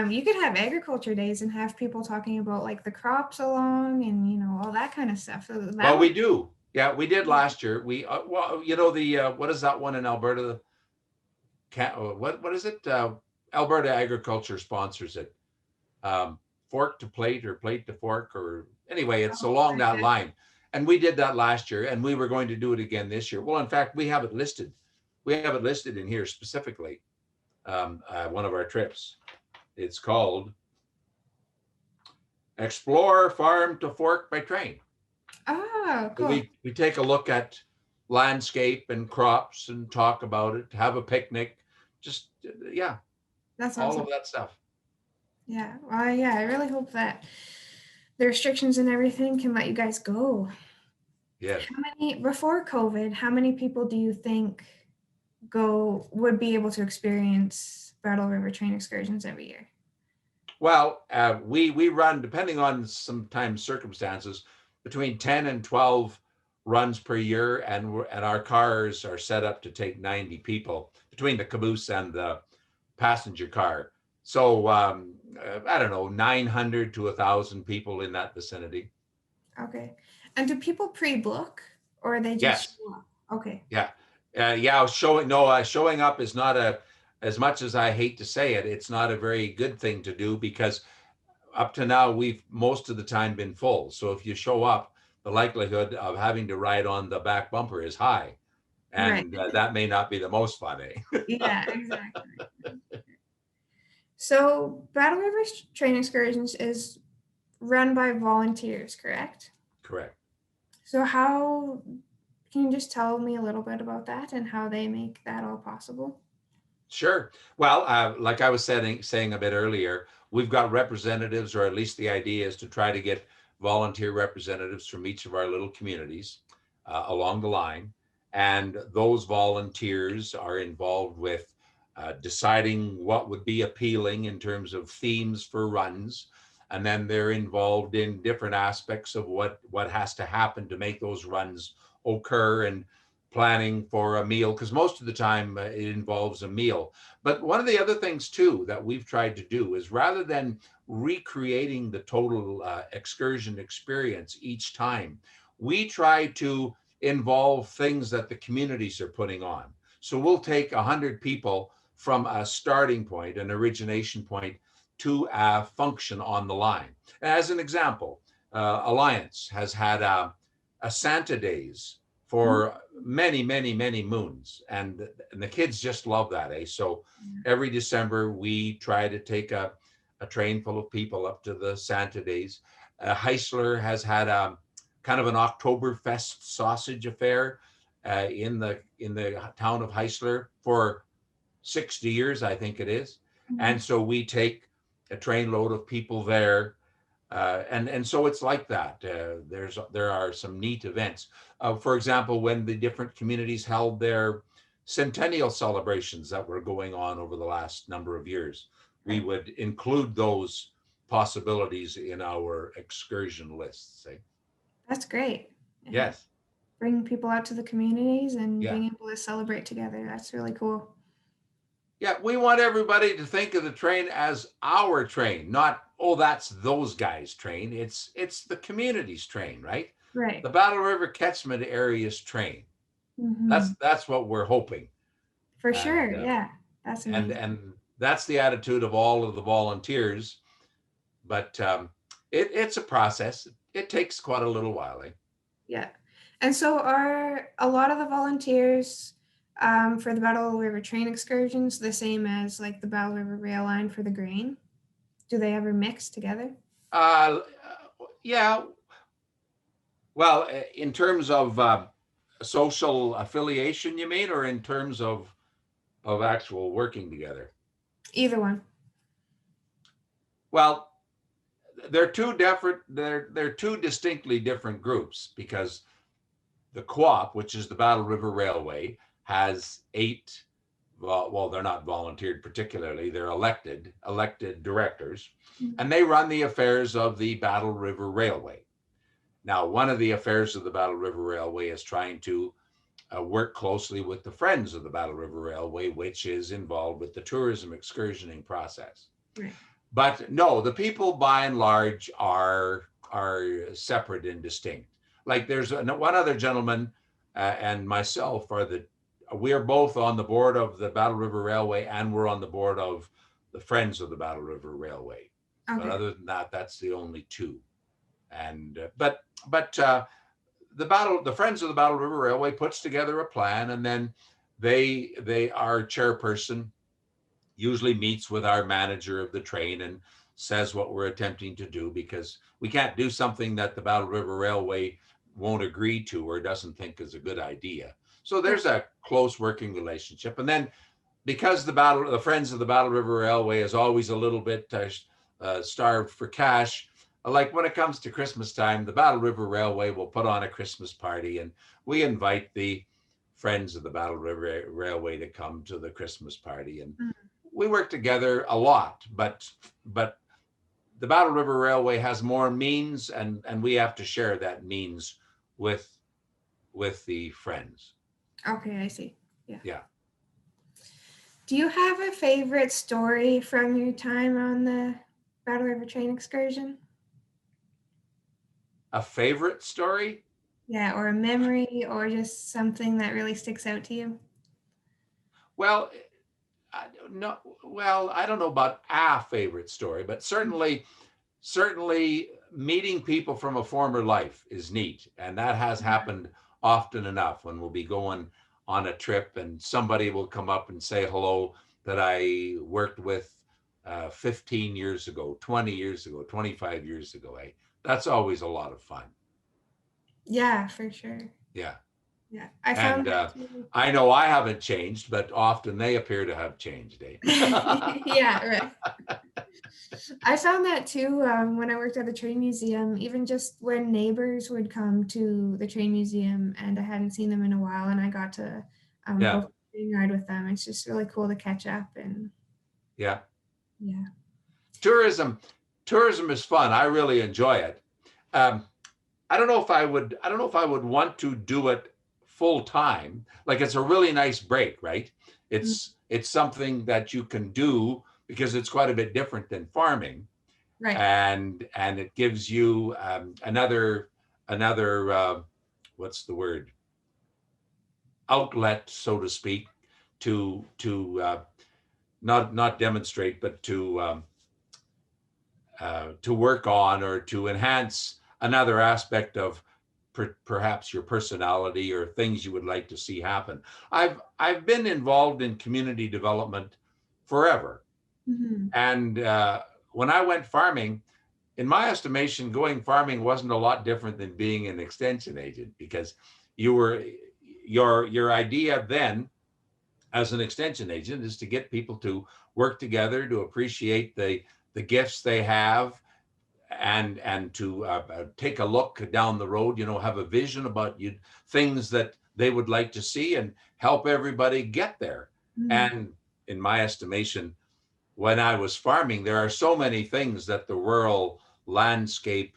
you could have agriculture days and have people talking about like the crops along and all that kind of stuff. So that Well, would. we do. Yeah, we did last year. We well, the what is that one in Alberta? What is it? Alberta Agriculture sponsors it. Um, Fork to plate or plate to fork, or anyway, it's Oh, along that okay. line. And we did that last year, and we were going to do it again this year. Well, in fact, we have it listed. We have it listed in here specifically. One of our trips. It's called Explore Farm to Fork by Train. Oh, So cool. we take a look at landscape and crops and talk about it, have a picnic, just yeah, That's all awesome. of that stuff. Yeah. Well, yeah, I really hope that the restrictions and everything can let you guys go. Yes. How many, before COVID, how many people do you think would be able to experience Battle River Train Excursions every year? Well, we run, depending on sometimes circumstances, between 10 and 12 runs per year, and our cars are set up to take 90 people between the caboose and the passenger car. So I don't know, 900 to 1,000 people in that vicinity. Okay. And do people pre-book or they just Yes. show up? Okay. Yeah. Yeah. Showing up is not as much as I hate to say it, it's not a very good thing to do, because up to now, we've most of the time been full. So if you show up, the likelihood of having to ride on the back bumper is high. Right. And that may not be the most fun, eh? Yeah, exactly. So Battle River Train Excursions is run by volunteers, correct? Correct. So how can you just tell me a little bit about that and how they make that all possible? Sure. Well, like I was saying a bit earlier, we've got representatives, or at least the idea is to try to get volunteer representatives from each of our little communities along the line. And those volunteers are involved with deciding what would be appealing in terms of themes for runs. And then they're involved in different aspects of what has to happen to make those runs occur, and planning for a meal, because most of the time it involves a meal. But one of the other things too that we've tried to do is, rather than recreating the total excursion experience each time, we try to involve things that the communities are putting on. So we'll take 100 people from a starting point, an origination point, to a function on the line. As an example, Alliance has had a Santa Days for many, many, many moons. And the kids just love that, eh? So every December, we try to take a train full of people up to the Santa Days. Heisler has had a kind of an Oktoberfest sausage affair in the town of Heisler for 60 years, I think it is. And so we take a train load of people there. And so it's like that. There are some neat events. For example, when the different communities held their centennial celebrations that were going on over the last number of years, we would include those possibilities in our excursion lists. Eh? That's great. Yes. Bringing people out to the communities and Yeah. being able to celebrate together. That's really cool. Yeah, we want everybody to think of the train as our train, not, oh, that's those guys' train. It's the community's train, right? Right. The Battle River catchment area's train. That's what we're hoping. For sure. Yeah. That's amazing. And that's the attitude of all of the volunteers. But it's a process. It takes quite a little while. Eh? Yeah. And so are a lot of the volunteers for the Battle River Train Excursions the same as like the Battle River Rail Line for the grain? Do they ever mix together? Yeah. Well, in terms of social affiliation, you mean, or in terms of actual working together? Either one. Well, they're two different. They're two distinctly different groups, because the co-op, which is the Battle River Railway, has 8. Well, they're not volunteered particularly. They're elected directors, and they run the affairs of the Battle River Railway. Now, one of the affairs of the Battle River Railway is trying to work closely with the Friends of the Battle River Railway, which is involved with the tourism excursioning process. Right. But no, the people by and large are separate and distinct. Like there's one other gentleman and myself we're both on the board of the Battle River Railway, and we're on the board of the Friends of the Battle River Railway. Okay. But other than that, that's the only two. And but the Friends of the Battle River Railway puts together a plan, and then our chairperson usually meets with our manager of the train and says what we're attempting to do, because we can't do something that the Battle River Railway won't agree to or doesn't think is a good idea. So there's a close working relationship. And then because the Friends of the Battle River Railway is always a little bit starved for cash, like when it comes to Christmas time, the Battle River Railway will put on a Christmas party, and we invite the Friends of the Battle River Railway to come to the Christmas party. And we work together a lot, but the Battle River Railway has more means, and we have to share that means with the Friends. Okay, I see. Yeah. Yeah. Do you have a favorite story from your time on the Battle River Train Excursion? A favorite story? Yeah, or a memory, or just something that really sticks out to you? Well, I don't know about a favorite story, but certainly meeting people from a former life is neat. And that has happened often enough, when we'll be going on a trip and somebody will come up and say hello that I worked with 15 years ago, 20 years ago, 25 years ago. That's always a lot of fun. Yeah, for sure. Yeah. Yeah, I And found that too. I know I haven't changed, but often they appear to have changed, eh? Yeah, right. I found that too when I worked at the train museum, even just when neighbors would come to the train museum and I hadn't seen them in a while and I got to go Yeah, for a train ride with them. It's just really cool to catch up and yeah. yeah. Tourism, tourism is fun. I really enjoy it. Um, I don't know if I would. I don't know if I would want to do it full time. Like it's a really nice break, right? Mm, It's something that you can do because it's quite a bit different than farming, right. and it gives you another what's the word, outlet, so to speak, to not demonstrate, but to work on or to enhance another aspect of perhaps your personality or things you would like to see happen. I've been involved in community development forever, Hmm. and when I went farming, in my estimation, going farming wasn't a lot different than being an extension agent, because you were your idea then as an extension agent is to get people to work together to appreciate the gifts they have, and to take a look down the road, have a vision about things that they would like to see, and help everybody get there. Mm, And in my estimation, when I was farming, there are so many things that the rural landscape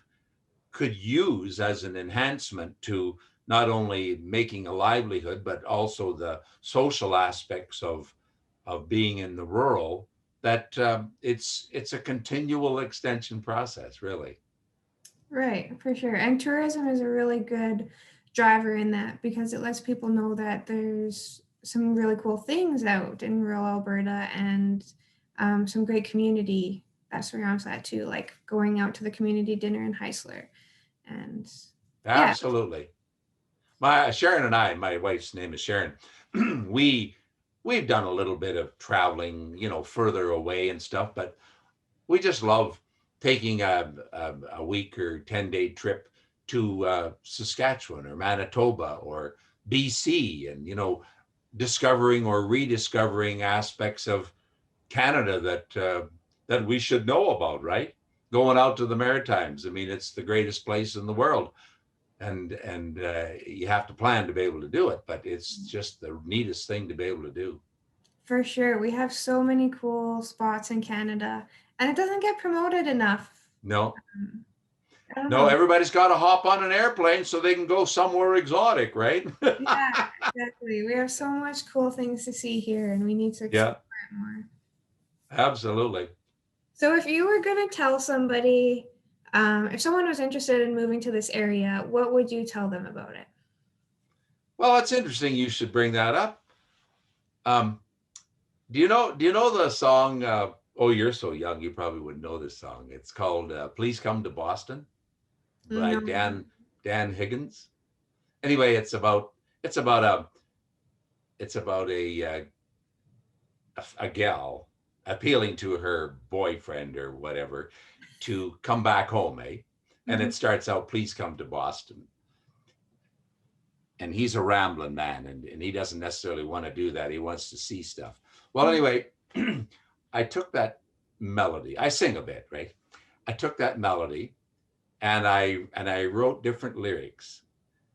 could use as an enhancement to not only making a livelihood, but also the social aspects of being in the rural, that it's a continual extension process, really. right, for sure. And tourism is a really good driver in that because it lets people know that there's some really cool things out in rural Alberta and some great community that surrounds that too, like going out to the community dinner in Heisler. And yeah. Absolutely. My Sharon and I, my wife's name is Sharon. we we've done a little bit of traveling, further away and stuff, but we just love taking a week or 10-day trip to Saskatchewan or Manitoba or BC, and discovering or rediscovering aspects of Canada that we should know about, right? Going out to the Maritimes. I mean, it's the greatest place in the world, and you have to plan to be able to do it, but it's just the neatest thing to be able to do. For sure. We have so many cool spots in Canada, and it doesn't get promoted enough. No, Um, I don't no, know. everybody's got to hop on an airplane so they can go somewhere exotic, right? Yeah, exactly. We have so much cool things to see here, and we need to explore Yeah, it more. absolutely. So, if you were going to tell somebody, if someone was interested in moving to this area, what would you tell them about it? Well, it's interesting you should bring that up. Um, do you know the song, oh, you're so young, you probably wouldn't know this song. It's called Please Come to Boston by No. Dan Higgins. Anyway, it's about a it's about a gal appealing to her boyfriend or whatever to come back home, eh? And Mhm. it starts out, please come to Boston. And he's a rambling man, and he doesn't necessarily want to do that. He wants to see stuff. Well, anyway, I took that melody. I sing a bit, right? I took that melody and I wrote different lyrics.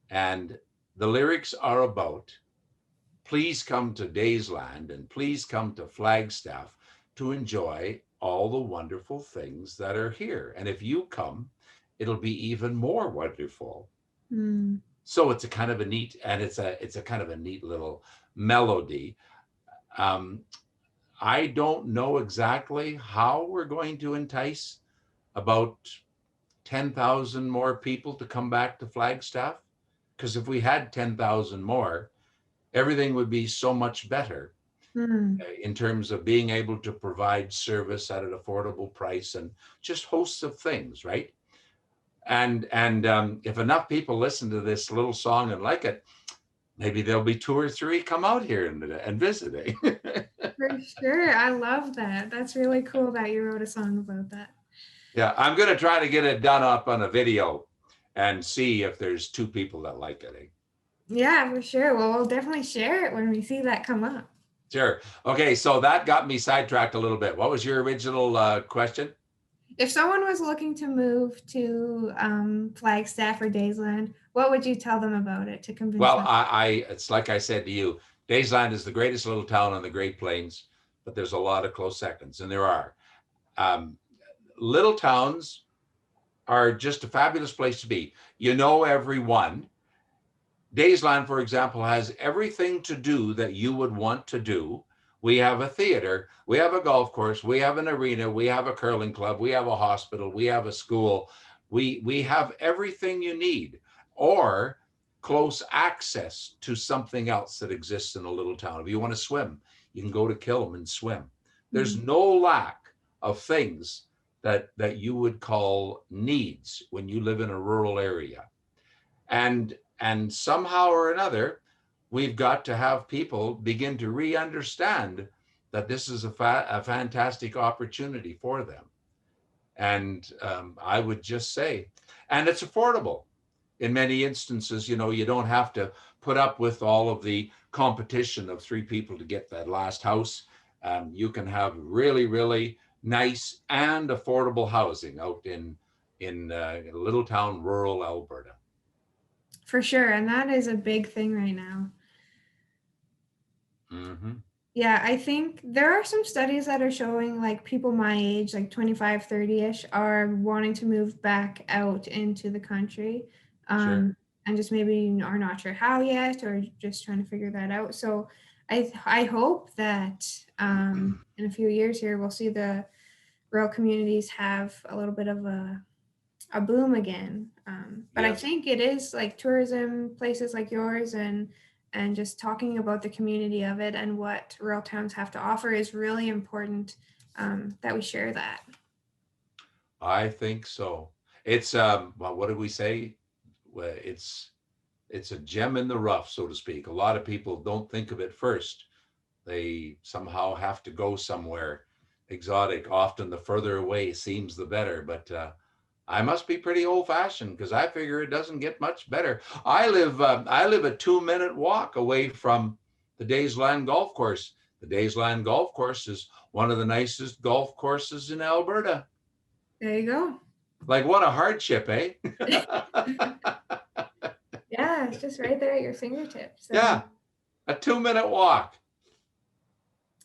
And the lyrics are about, please come to Daysland and please come to Flagstaff to enjoy all the wonderful things that are here. And if you come, it'll be even more wonderful. Mm. So it's a kind of a neat, and it's a kind of a neat little melody. Um, I don't know exactly how we're going to entice about 10,000 more people to come back to Flagstaff, because if we had 10,000 more, everything would be so much better Mm. in terms of being able to provide service at an affordable price and just hosts of things, right? And if enough people listen to this little song and like it, maybe there'll be two or three come out here and visit. Eh? For sure. I love that. That's really cool that you wrote a song about that. Yeah, I'm going to try to get it done up on a video and see if there's two people that like it. Eh? Yeah, for sure. Well, we'll definitely share it when we see that come up. Sure. Okay, so that got me sidetracked a little bit. What was your original question? If someone was looking to move to Flagstaff or Daysland, what would you tell them about it to convince Well, them? it's like I said to you, Daysland is the greatest little town on the Great Plains, but there's a lot of close seconds, and there are. Um, Little towns are just a fabulous place to be. You know everyone. Daysland, for example, has everything to do that you would want to do. We have a theater, we have a golf course, we have an arena, we have a curling club, we have a hospital, we have a school. We have everything you need, or close access to something else that exists in a little town. If you want to swim, you can go to Killam and swim. There's Mhm. no lack of things that you would call needs when you live in a rural area. And somehow or another, we've got to have people begin to re-understand that this is a fantastic opportunity for them. And I would just say, and it's affordable. In many instances, you don't have to put up with all of the competition of three people to get that last house. You can have really, really nice and affordable housing out in little town rural Alberta. For sure. And that is a big thing right now. Mm-hmm. Yeah, I think there are some studies that are showing like people my age, like 25, 30-ish, are wanting to move back out into the country. Sure. And just maybe are not sure how yet or just trying to figure that out. So I hope that in a few years here we'll see the rural communities have a little bit of a boom again. But I Yes, think it is like tourism places like yours and just talking about the community of it and what rural towns have to offer is really important that we share that. I think so. It's well, what did we say? Well, it's a gem in the rough, so to speak. A lot of people don't think of it first. They somehow have to go somewhere exotic. Often the further away seems the better, but I must be pretty old fashioned because I figure it doesn't get much better. I live a 2 minute walk away from the Daysland Golf Course. The Daysland Golf Course is one of the nicest golf courses in Alberta. There you go. Like what a hardship, eh? Yeah, it's just right there at your fingertips. So Yeah, a 2 minute walk.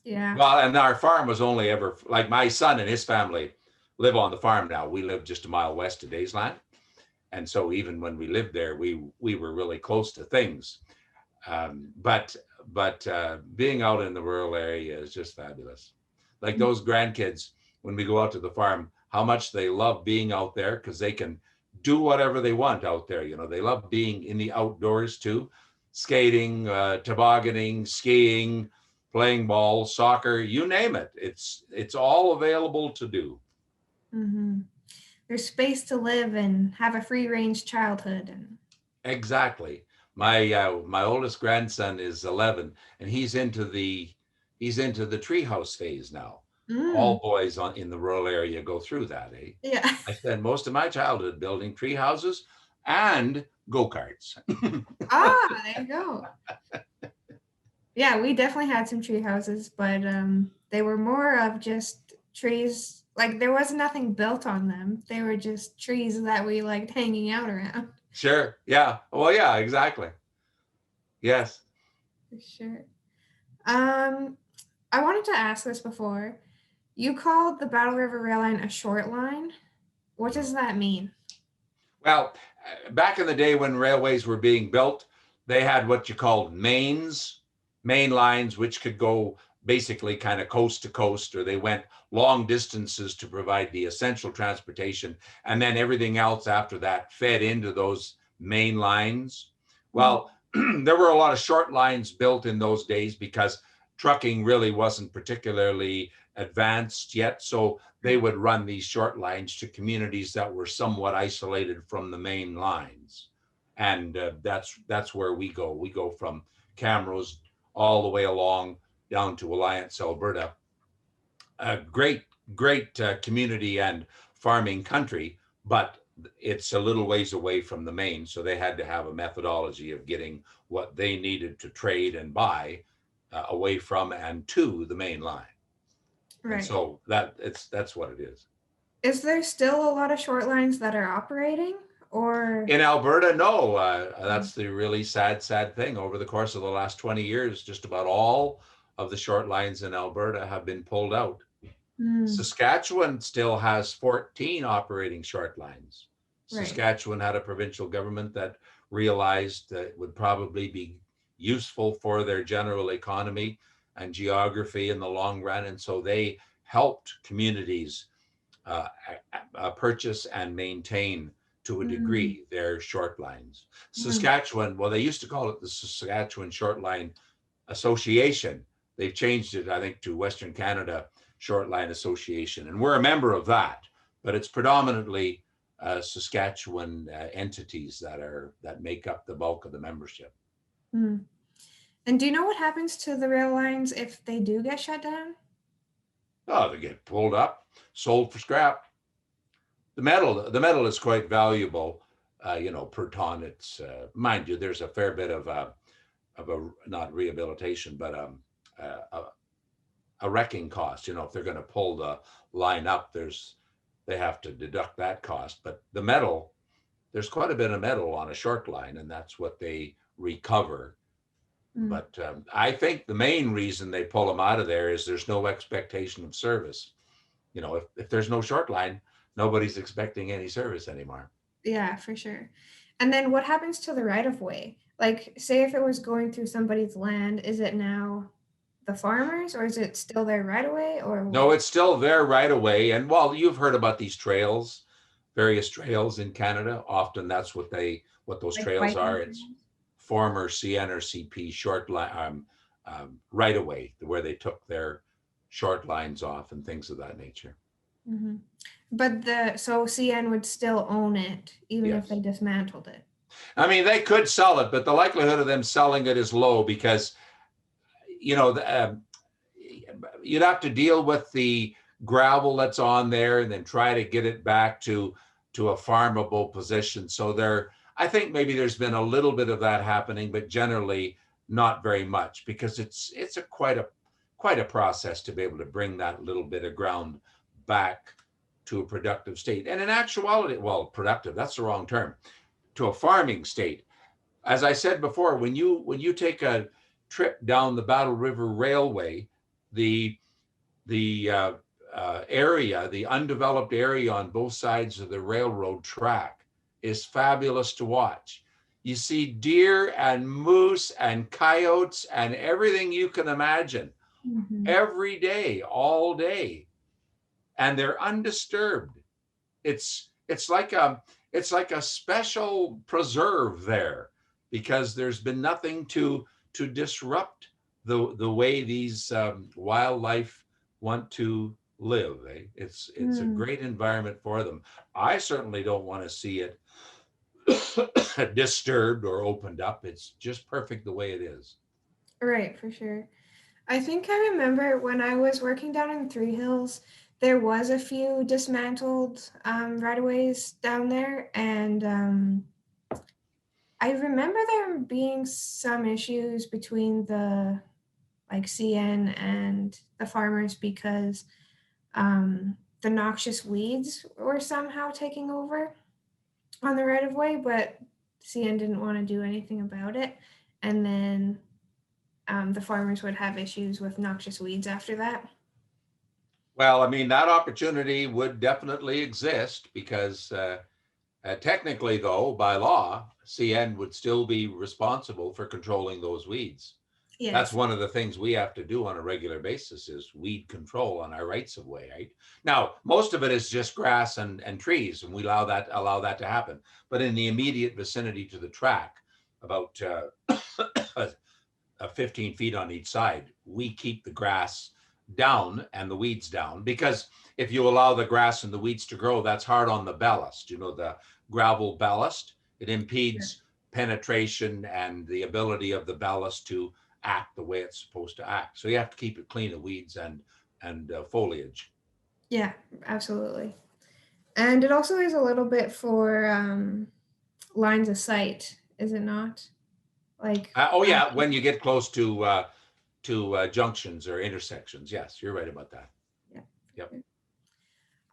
yeah. Well, and our farm was only ever like my son and his family live on the farm now. We live just a mile west of Daysland. And so even when we lived there, we were really close to things. But being out in the rural area is just fabulous. Like those grandkids, when we go out to the farm, how much they love being out there because they can do whatever they want out there. They love being in the outdoors too, skating, tobogganing, skiing, playing ball, soccer, you name it. It's all available to do. Hmm. There's space to live and have a free range childhood and Exactly. My oldest grandson is 11, and he's into the treehouse phase now. mm, All boys in the rural area go through that, eh? yeah. I spent most of my childhood building tree houses and go-karts. Ah, there you go. Yeah, we definitely had some tree houses, but they were more of just trees. Like there was nothing built on them. They were just trees that we liked hanging out around. Sure. Yeah. Well, yeah, exactly. Yes. For sure. Um, I wanted to ask this before. You called the Battle River Rail Line a short line. What does that mean? Well, back in the day when railways were being built, they had what you called main lines, which could go basically kind of coast to coast, or they went long distances to provide the essential transportation. And then everything else after that fed into those main lines. Mhm. Well, there were a lot of short lines built in those days because trucking really wasn't particularly advanced yet. So they would run these short lines to communities that were somewhat isolated from the main lines. And that's where we go. We go from Camrose all the way along down to Alliance, Alberta. A great community and farming country, but it's a little ways away from the main, so they had to have a methodology of getting what they needed to trade and buy away from and to the main line. And Right. so that's what it is. Is there still a lot of short lines that are operating, or? In Alberta, no. That's the really sad thing. Over the course of the last 20 years, just about all of the short lines in Alberta have been pulled out. Saskatchewan still has 14 operating short lines. Right. Saskatchewan had a provincial government that realized that it would probably be useful for their general economy and geography in the long run. And so they helped communities purchase and maintain to a degree their short lines. Saskatchewan, well, they used to call it the Saskatchewan Short Line Association. They've changed it, I think, to Western Canada Short Line Association, and we're a member of that, but it's predominantly Saskatchewan entities that make up the bulk of the membership. And do you know what happens to the rail lines if they do get shut down? Oh, they get pulled up, sold for scrap. The metal is quite valuable, per ton. It's mind you, there's a fair bit of a not rehabilitation, but a wrecking cost. If they're going to pull the line up, they have to deduct that cost. But the metal, there's quite a bit of metal on a short line, and that's what they recover. But I think the main reason they pull them out of there is there's no expectation of service. If there's no short line, nobody's expecting any service anymore. Yeah, for sure. And then what happens to the right of way? Like, say if it was going through somebody's land, is it now the farmers, or is it still their right of way? Or no, it's still their right of way. And well, you've heard about these trails, various trails in Canada. Often that's what those like trails are. trails? It's former CN or CP short line right of way, where they took their short lines off and things of that nature. But so CN would still own it, even Yes. if they dismantled it. I mean, they could sell it, but the likelihood of them selling it is low because, you'd have to deal with the gravel that's on there and then try to get it back to a farmable position. So I think maybe there's been a little bit of that happening, but generally not very much, because it's quite a process to be able to bring that little bit of ground back to a productive state. And in actuality, well, productive, that's the wrong term, to a farming state. As I said before, when you take a trip down the Battle River Railway, the area, the undeveloped area on both sides of the railroad track is fabulous to watch. You see deer and moose and coyotes and everything you can imagine every day, all day. And they're undisturbed. It's like a special preserve there, because there's been nothing to disrupt the way these wildlife want to live. It's a great environment for them. I certainly don't want to see it disturbed or opened up. It's just perfect the way it is. Right, for sure. I think I remember when I was working down in Three Hills, there was a few dismantled right-of-ways down there, and I remember there being some issues between the CN and the farmers, because the noxious weeds were somehow taking over on the right-of-way, but CN didn't want to do anything about it, and then the farmers would have issues with noxious weeds after that. Well, I mean, that opportunity would definitely exist, because technically, though, by law, CN would still be responsible for controlling those weeds. Yes. That's one of the things we have to do on a regular basis, is weed control on our rights of way, right? Now, most of it is just grass and trees, and we allow that to happen. But in the immediate vicinity to the track, about 15 feet on each side, we keep the grass down and the weeds down, because if you allow the grass and the weeds to grow, that's hard on the ballast, the gravel ballast. It impedes penetration and the ability of the ballast to act the way it's supposed to act. So you have to keep it clean of weeds and foliage. Yeah, absolutely. And it also is a little bit for lines of sight, is it not? Like, Oh yeah, when you get close to junctions or intersections. Yes, you're right about that. yeah. Yep.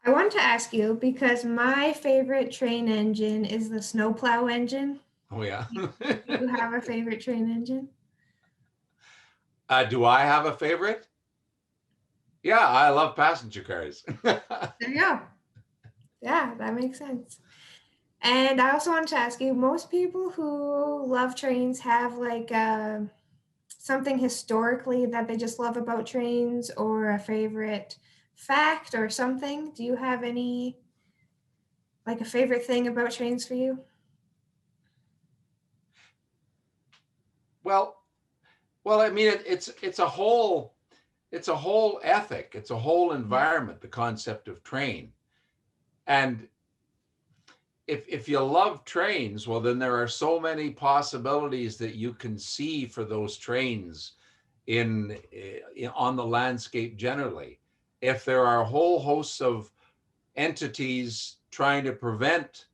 I wanted to ask you because my favorite train engine is the snowplow engine. Oh yeah. Do you have a favorite train engine? Do I have a favorite? Yeah, I love passenger cars. There you go. Yeah, that makes sense. And I also wanted to ask you, most people who love trains have like something historically that they just love about trains or a favorite fact or something. Do you have any, like a favorite thing about trains for you? Well, I mean, it's a whole ethic, it's a whole environment, the concept of train. And if you love trains, well, then there are so many possibilities that you can see for those trains on the landscape generally. If there are whole hosts of entities trying to prevent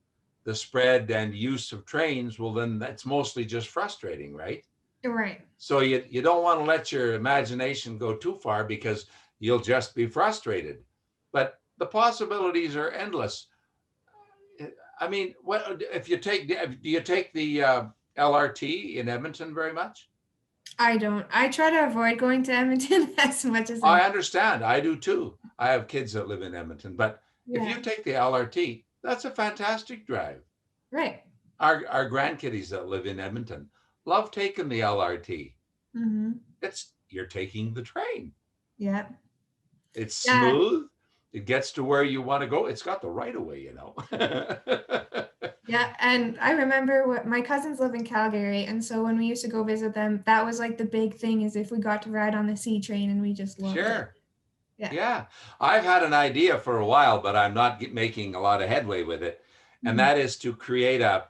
the spread and use of trains, well, then that's mostly just frustrating, right? Right. So you don't want to let your imagination go too far because you'll just be frustrated. But the possibilities are endless. I mean, what if you take? Do you take the LRT in Edmonton very much? I don't. I try to avoid going to Edmonton as much as I I can. understand. I do too. I have kids that live in Edmonton, but if Yeah. you take the LRT, that's a fantastic drive. Right. Our grandkiddies that live in Edmonton love taking the LRT. Mm-hmm. You're taking the train. Yeah. It's Yeah. smooth. It gets to where you want to go. It's got the right of way, Yeah. And I remember what my cousins live in Calgary. And so when we used to go visit them, that was like the big thing is if we got to ride on the C train and we just loved it. Sure. Yeah. Yeah. I've had an idea for a while, but I'm not making a lot of headway with it. And Mhm. that is to create a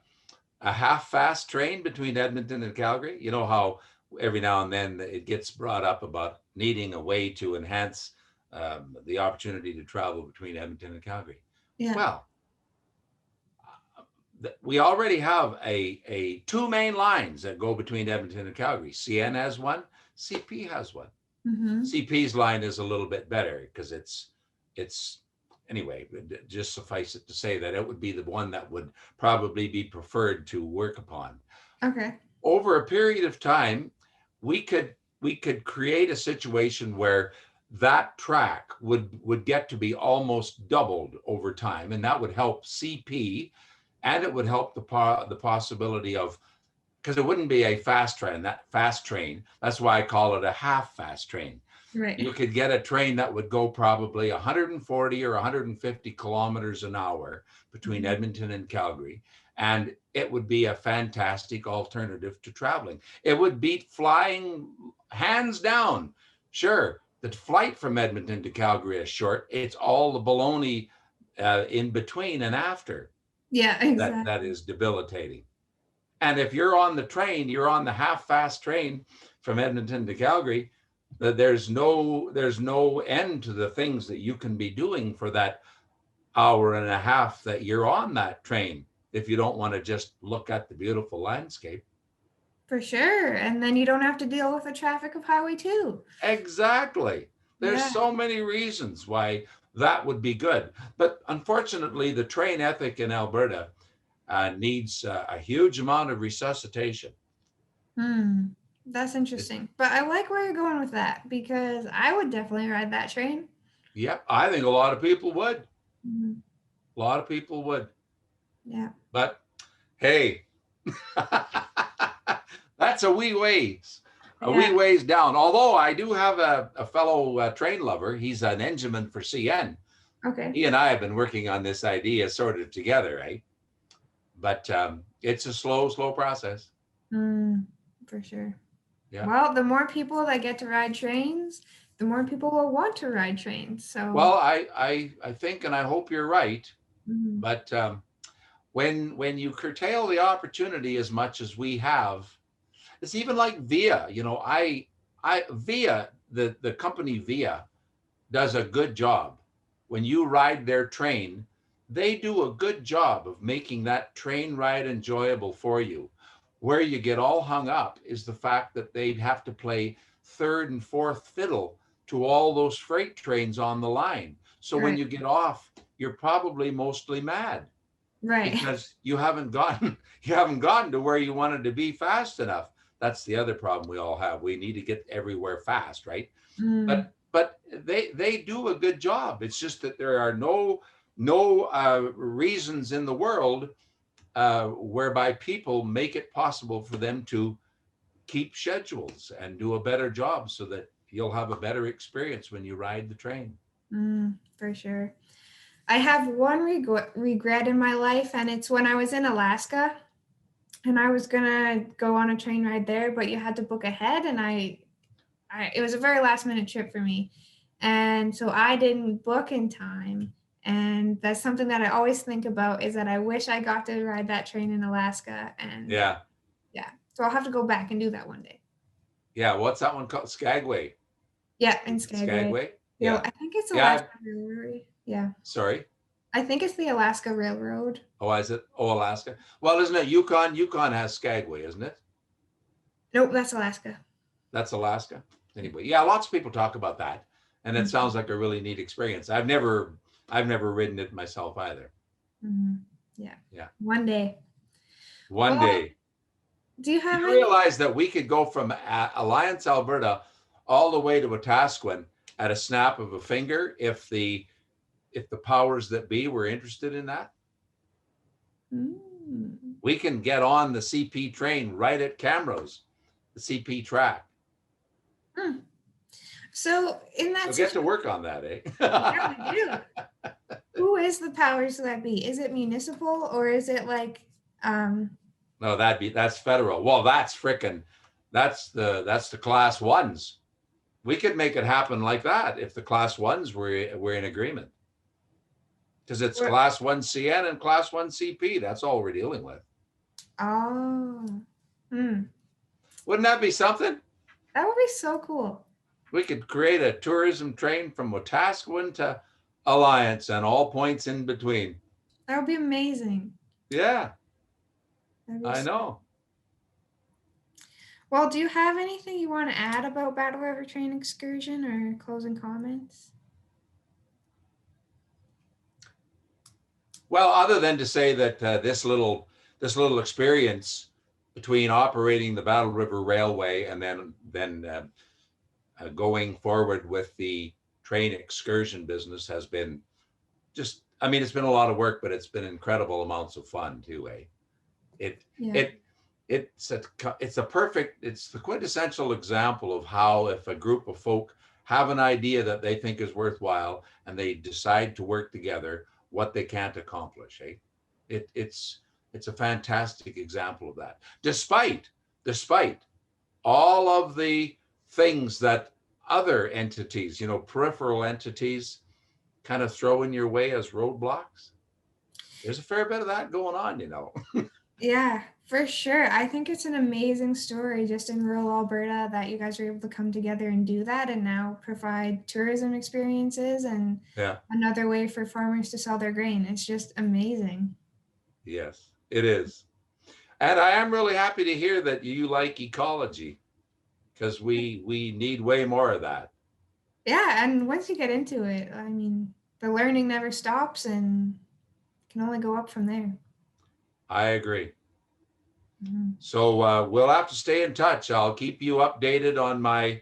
half fast train between Edmonton and Calgary. You know how every now and then it gets brought up about needing a way to enhance the opportunity to travel between Edmonton and Calgary. Yeah. Well, we already have a two main lines that go between Edmonton and Calgary. CN has one, CP has one. Mm-hmm. CP's line is a little bit better because it's anyway, just suffice it to say that it would be the one that would probably be preferred to work upon. Okay. Over a period of time, we could create a situation where that track would get to be almost doubled over time, and that would help CP, and it would help the possibility of, because it wouldn't be a fast train. That's why I call it a half fast train. Right. You could get a train that would go probably 140 or 150 kilometers an hour between Mhm. Edmonton and Calgary, and it would be a fantastic alternative to traveling. It would beat flying hands down. Sure, the flight from Edmonton to Calgary is short. It's all the baloney in between and after Yeah, that exactly. is debilitating. And if you're on the train, you're on the half fast train from Edmonton to Calgary, there's no end to the things that you can be doing for that hour and a half that you're on that train if you don't want to just look at the beautiful landscape. For sure. And then you don't have to deal with the traffic of Highway 2. Exactly. There's Yeah. so many reasons why that would be good. But unfortunately, the train ethic in Alberta needs a huge amount of resuscitation. Hmm. That's It, interesting. But I like where you're going with that because I would definitely ride that train. yep, I think a lot of people would. Mhm. A lot of people would. Yeah. But hey, that's a wee Yeah. ways down. Although I do have a fellow train lover. He's an engineman for CN. Okay. He and I have been working on this idea sort of together, right? But it's a slow process. Mm, for sure. Yeah. Well, the more people that get to ride trains, the more people will want to ride trains. So, Well, I think and I hope you're right. mhm. But when you curtail the opportunity as much as we have, it's even like Via. You know, I Via, the company Via does a good job. When you ride their train, they do a good job of making that train ride enjoyable for you. Where you get all hung up is the fact that they'd have to play third and fourth fiddle to all those freight trains on the line. So when Right. you get off, you're probably mostly mad Right. because you haven't gotten to where you wanted to be fast enough. That's the other problem we all have. We need to get everywhere fast, right? Mm, But they do a good job. It's just that there are no reasons in the world whereby people make it possible for them to keep schedules and do a better job so that you'll have a better experience when you ride the train. for sure. I have one regret in my life, and it's when I was in Alaska, and I was gonna go on a train ride there, but you had to book ahead, and it was a very last minute trip for me, and so I didn't book in time. And that's something that I always think about, is that I wish I got to ride that train in Alaska. And Yeah. yeah, so I'll have to go back and do that one day. Yeah. What's that one called? Skagway. Yeah, in Skagway. Skagway. Yeah, Yeah. I think it's Yeah. Alaska Railroad. Yeah, Sorry. I think it's the Alaska Railroad. Oh, is it? Oh, Alaska. Well, isn't it Yukon? Yukon has Skagway, isn't it? Nope, that's Alaska. That's Alaska. Anyway, yeah, lots of people talk about that, and it sounds like a really neat experience. I've never ridden it myself either. Yeah. Yeah. One day. One Well, day. do you Do have you any? realize that we could go from Alliance, Alberta, all the way to Wetaskiwin at a snap of a finger if the powers that be were interested in that? Mm. We can get on the CP train right at Camrose, the CP track. So in that So get to work on that, eh? yeah, we do. Who is the powers that be? Is it municipal, or is it like No, that's federal. Well, that's the class ones. We could make it happen like that if the class ones were in agreement. Because it's What- class 1 CN and class 1 CP. That's all we're dealing with. Oh. Wouldn't that be something? That would be so cool. We could create a tourism train from Wetaskiwin to Alliance and all points in between. That would be amazing. Yeah, That'd be I so- know. Well, do you have anything you want to add about Battle River Train Excursion, or closing comments? Well, other than to say that this little experience between operating the Battle River Railway and then going forward with the train excursion business has been just, I mean, it's been a lot of work, but it's been incredible amounts of fun too, eh? It's the quintessential example of how, if a group of folk have an idea that they think is worthwhile and they decide to work together, what they can't accomplish, eh? It's a fantastic example of that. Despite all of the things that other entities, peripheral entities, kind of throw in your way as roadblocks. There's a fair bit of that going on, Yeah, for sure. I think it's an amazing story just in rural Alberta that you guys were able to come together and do that, and now provide tourism experiences and Yeah. another way for farmers to sell their grain. It's just amazing. Yes, it is. And I am really happy to hear that you like ecology, because we need way more of that. Yeah, and once you get into it, I mean, the learning never stops and can only go up from there. I agree. Mhm. So we'll have to stay in touch. I'll keep you updated on my,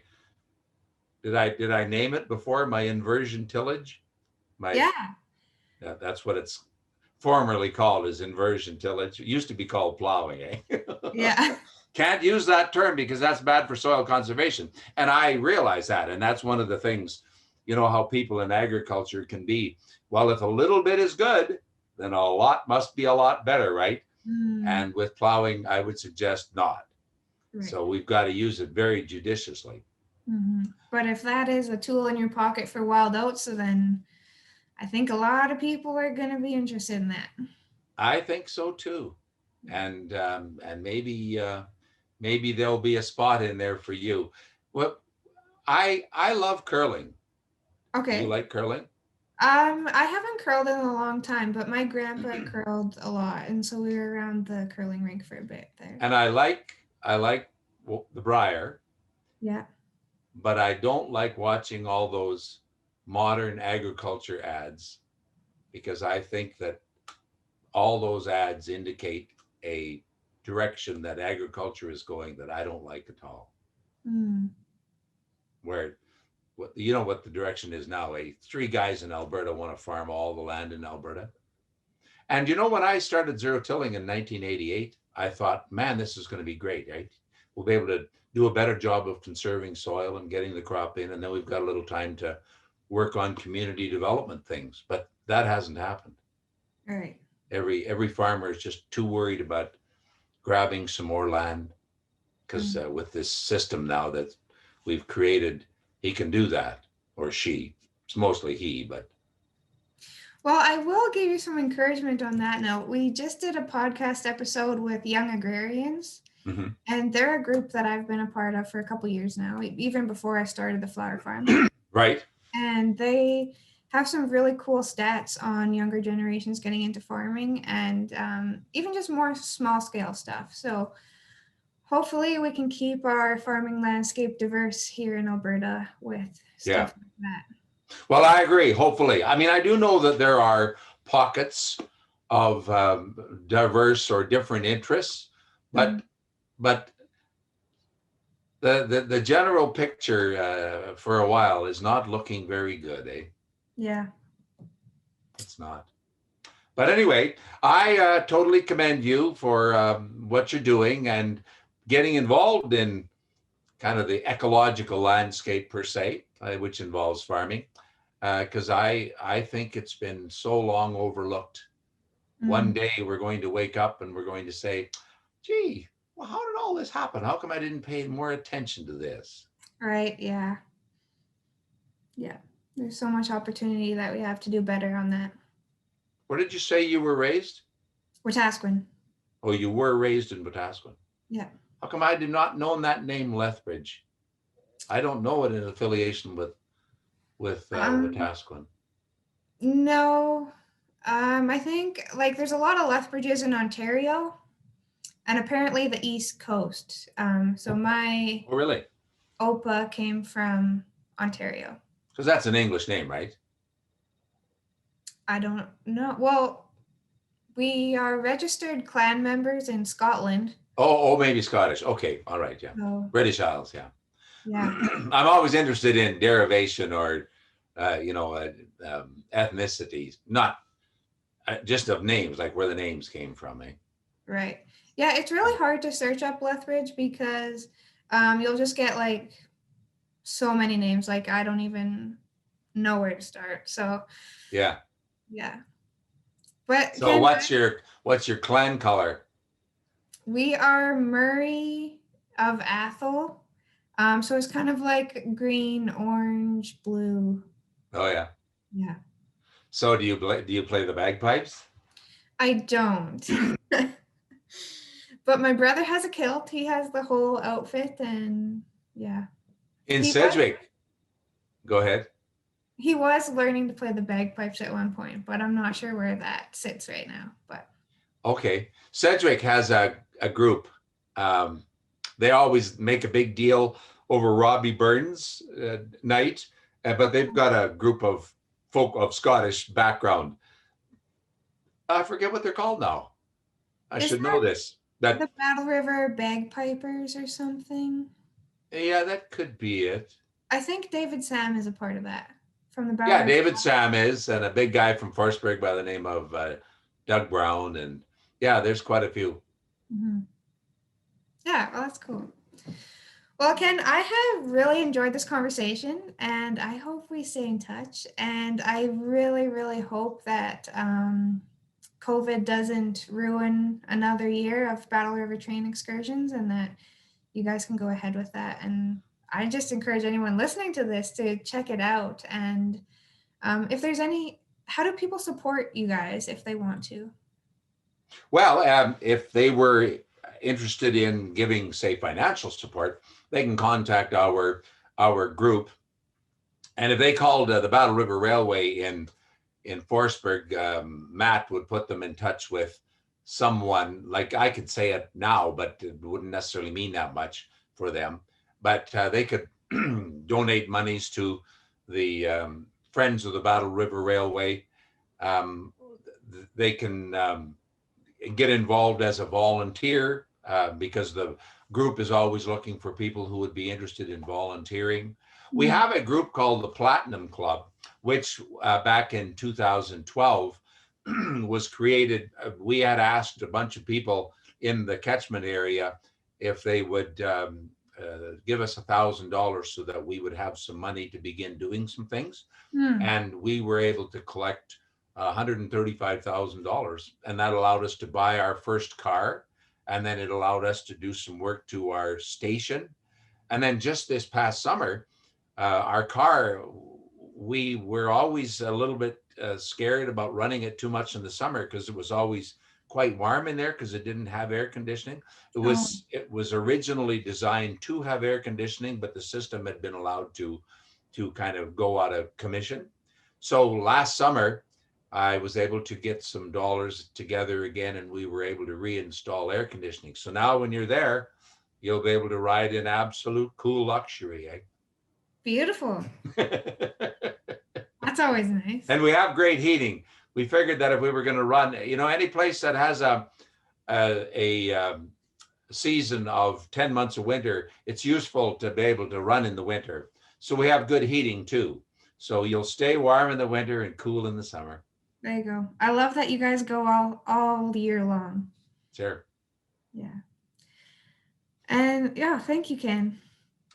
did I name it before? My inversion tillage? Yeah. Yeah, that's what it's formerly called, is inversion tillage. It used to be called plowing, eh? Yeah. Can't use that term because that's bad for soil conservation. And I realize that. And that's one of the things, how people in agriculture can be. Well, if a little bit is good, then a lot must be a lot better, right? And with plowing, I would suggest not. Right. So we've got to use it very judiciously. But if that is a tool in your pocket for wild oats, then I think a lot of people are going to be interested in that. I think so too. And maybe there'll be a spot in there for you. Well, I love curling. Okay. Do you like curling? I haven't curled in a long time, but my grandpa curled a lot, and so we were around the curling rink for a bit there. And I like the Briar, Yeah. but I don't like watching all those modern agriculture ads because I think that all those ads indicate a direction that agriculture is going that I don't like at all. Mm. Where you know what the direction is now? Three guys in Alberta want to farm all the land in Alberta. And you know, when I started zero tilling in 1988, I thought, man, this is going to be great, right? We'll be able to do a better job of conserving soil and getting the crop in, and then we've got a little time to work on community development things. But that hasn't happened. All right. Every farmer is just too worried about grabbing some more land because with this system now that we've created, he can do that, or she. It's mostly he, but. Well, I will give you some encouragement on that note. We just did a podcast episode with Young Agrarians, and they're a group that I've been a part of for a couple years now, even before I started the flower farm. Right. And they have some really cool stats on younger generations getting into farming and even just more small scale stuff. So hopefully we can keep our farming landscape diverse here in Alberta with stuff like that. Well, I agree. Hopefully. I mean, I do know that there are pockets of diverse or different interests, but the general picture for a while is not looking very good, eh? Yeah. It's not. But anyway, I totally commend you for what you're doing and getting involved in kind of the ecological landscape per se, which involves farming, because I think it's been so long overlooked. One day we're going to wake up and we're going to say, gee, well, how did all this happen? How come I didn't pay more attention to this? Right. Yeah. Yeah. There's so much opportunity that we have to do better on that. Where did you say you were raised? Wetaskiwin. Oh, you were raised in Wetaskiwin. Yeah. How come I did not know that name, Lethbridge? I don't know it in affiliation with Wetaskiwin. No. I think like there's a lot of Lethbridges in Ontario and apparently the East Coast. So my really? Opa came from Ontario. Because that's an English name, right? I don't know. Well, we are registered clan members in Scotland. Oh, maybe Scottish. Okay, all right, yeah. Oh. British Isles, yeah. Yeah. I'm always interested in derivation or, ethnicities, not just of names, like where the names came from, eh? Right. Yeah, it's really hard to search up Lethbridge because you'll just get like so many names. Like I don't even know where to start. So yeah. But so what's your clan color? We are Murray of Athol. So it's kind of like green, orange, blue. Oh yeah. Yeah. So do you play the bagpipes? I don't. But my brother has a kilt. He has the whole outfit and yeah. In Sedgwick. Go ahead. He was learning to play the bagpipes at one point, but I'm not sure where that sits right now. But okay. Sedgwick has a group. They always make a big deal over Robbie Burns' night, but they've got a group of folk of Scottish background. I forget what they're called now. I should know this. The Battle River Bagpipers or something. Yeah, that could be it. I think David Sam is a part of that. From the Battle River. David Sam is, and a big guy from Forsberg by the name of Doug Brown. And yeah, there's quite a few. Mm-hmm. Yeah, well, that's cool. Well, Ken, I have really enjoyed this conversation, and I hope we stay in touch. And I really, really hope that COVID doesn't ruin another year of Battle River Train Excursions and that you guys can go ahead with that. And I just encourage anyone listening to this to check it out. And if there's how do people support you guys if they want to? Well, if they were interested in giving, say, financial support, they can contact our group. And if they called the Battle River Railway in in Forsberg, Matt would put them in touch with someone, like I could say it now, but it wouldn't necessarily mean that much for them. But they could donate monies to the Friends of the Battle River Railway. They can get involved as a volunteer because the group is always looking for people who would be interested in volunteering. We have a group called the Platinum Club, which back in 2012 was created. We had asked a bunch of people in the catchment area if they would give us $1,000 so that we would have some money to begin doing some things. And we were able to collect $135,000, and that allowed us to buy our first car, and then it allowed us to do some work to our station. And then just this past summer, our car, we were always a little bit scared about running it too much in the summer because it was always quite warm in there because it didn't have air conditioning. It was originally designed to have air conditioning, but the system had been allowed to kind of go out of commission. So last summer, I was able to get some dollars together again, and we were able to reinstall air conditioning. So now when you're there, you'll be able to ride in absolute cool luxury, eh? Beautiful. That's always nice. And we have great heating. We figured that if we were going to run, any place that has a season of 10 months of winter, it's useful to be able to run in the winter. So we have good heating too. So you'll stay warm in the winter and cool in the summer. There you go. I love that you guys go all year long. Sure. Yeah. And yeah, thank you, Ken.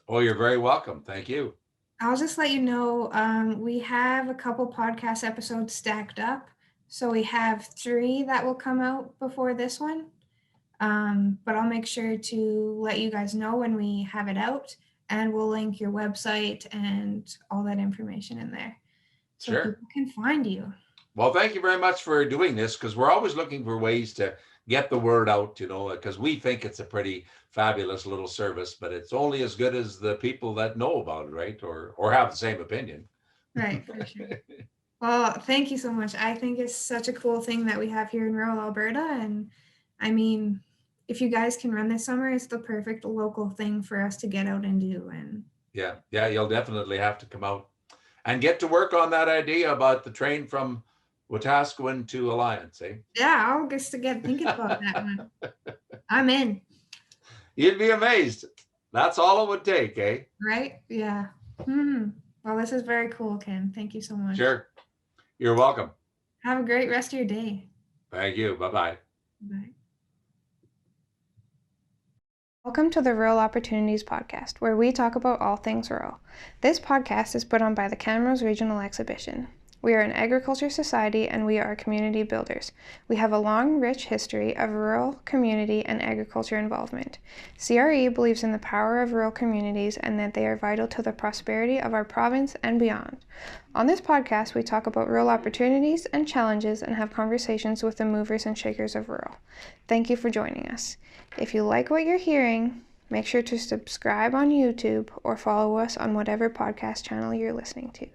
Oh, you're very welcome. Thank you. I'll just let you know, we have a couple podcast episodes stacked up. So we have 3 that will come out before this one. But I'll make sure to let you guys know when we have it out, and we'll link your website and all that information in there so Sure. people can find you. Well, thank you very much for doing this, because we're always looking for ways to get the word out, because we think it's a pretty fabulous little service, but it's only as good as the people that know about it, right? Or have the same opinion. Right, for sure. Well, thank you so much. I think it's such a cool thing that we have here in rural Alberta. And I mean, if you guys can run this summer, it's the perfect local thing for us to get out and do. And yeah, you'll definitely have to come out and get to work on that idea about the train from Wetaskiwin to Alliance, eh? Yeah, I'll just get thinking about that one. I'm in. You'd be amazed. That's all it would take, eh? Right? Yeah. Well, this is very cool, Ken. Thank you so much. Sure. You're welcome. Have a great rest of your day. Thank you. Bye-bye. Bye. Welcome to the Rural Opportunities Podcast, where we talk about all things rural. This podcast is put on by the Camrose Regional Exhibition. We are an agriculture society, and we are community builders. We have a long, rich history of rural, community, and agriculture involvement. CRE believes in the power of rural communities and that they are vital to the prosperity of our province and beyond. On this podcast, we talk about rural opportunities and challenges and have conversations with the movers and shakers of rural. Thank you for joining us. If you like what you're hearing, make sure to subscribe on YouTube or follow us on whatever podcast channel you're listening to.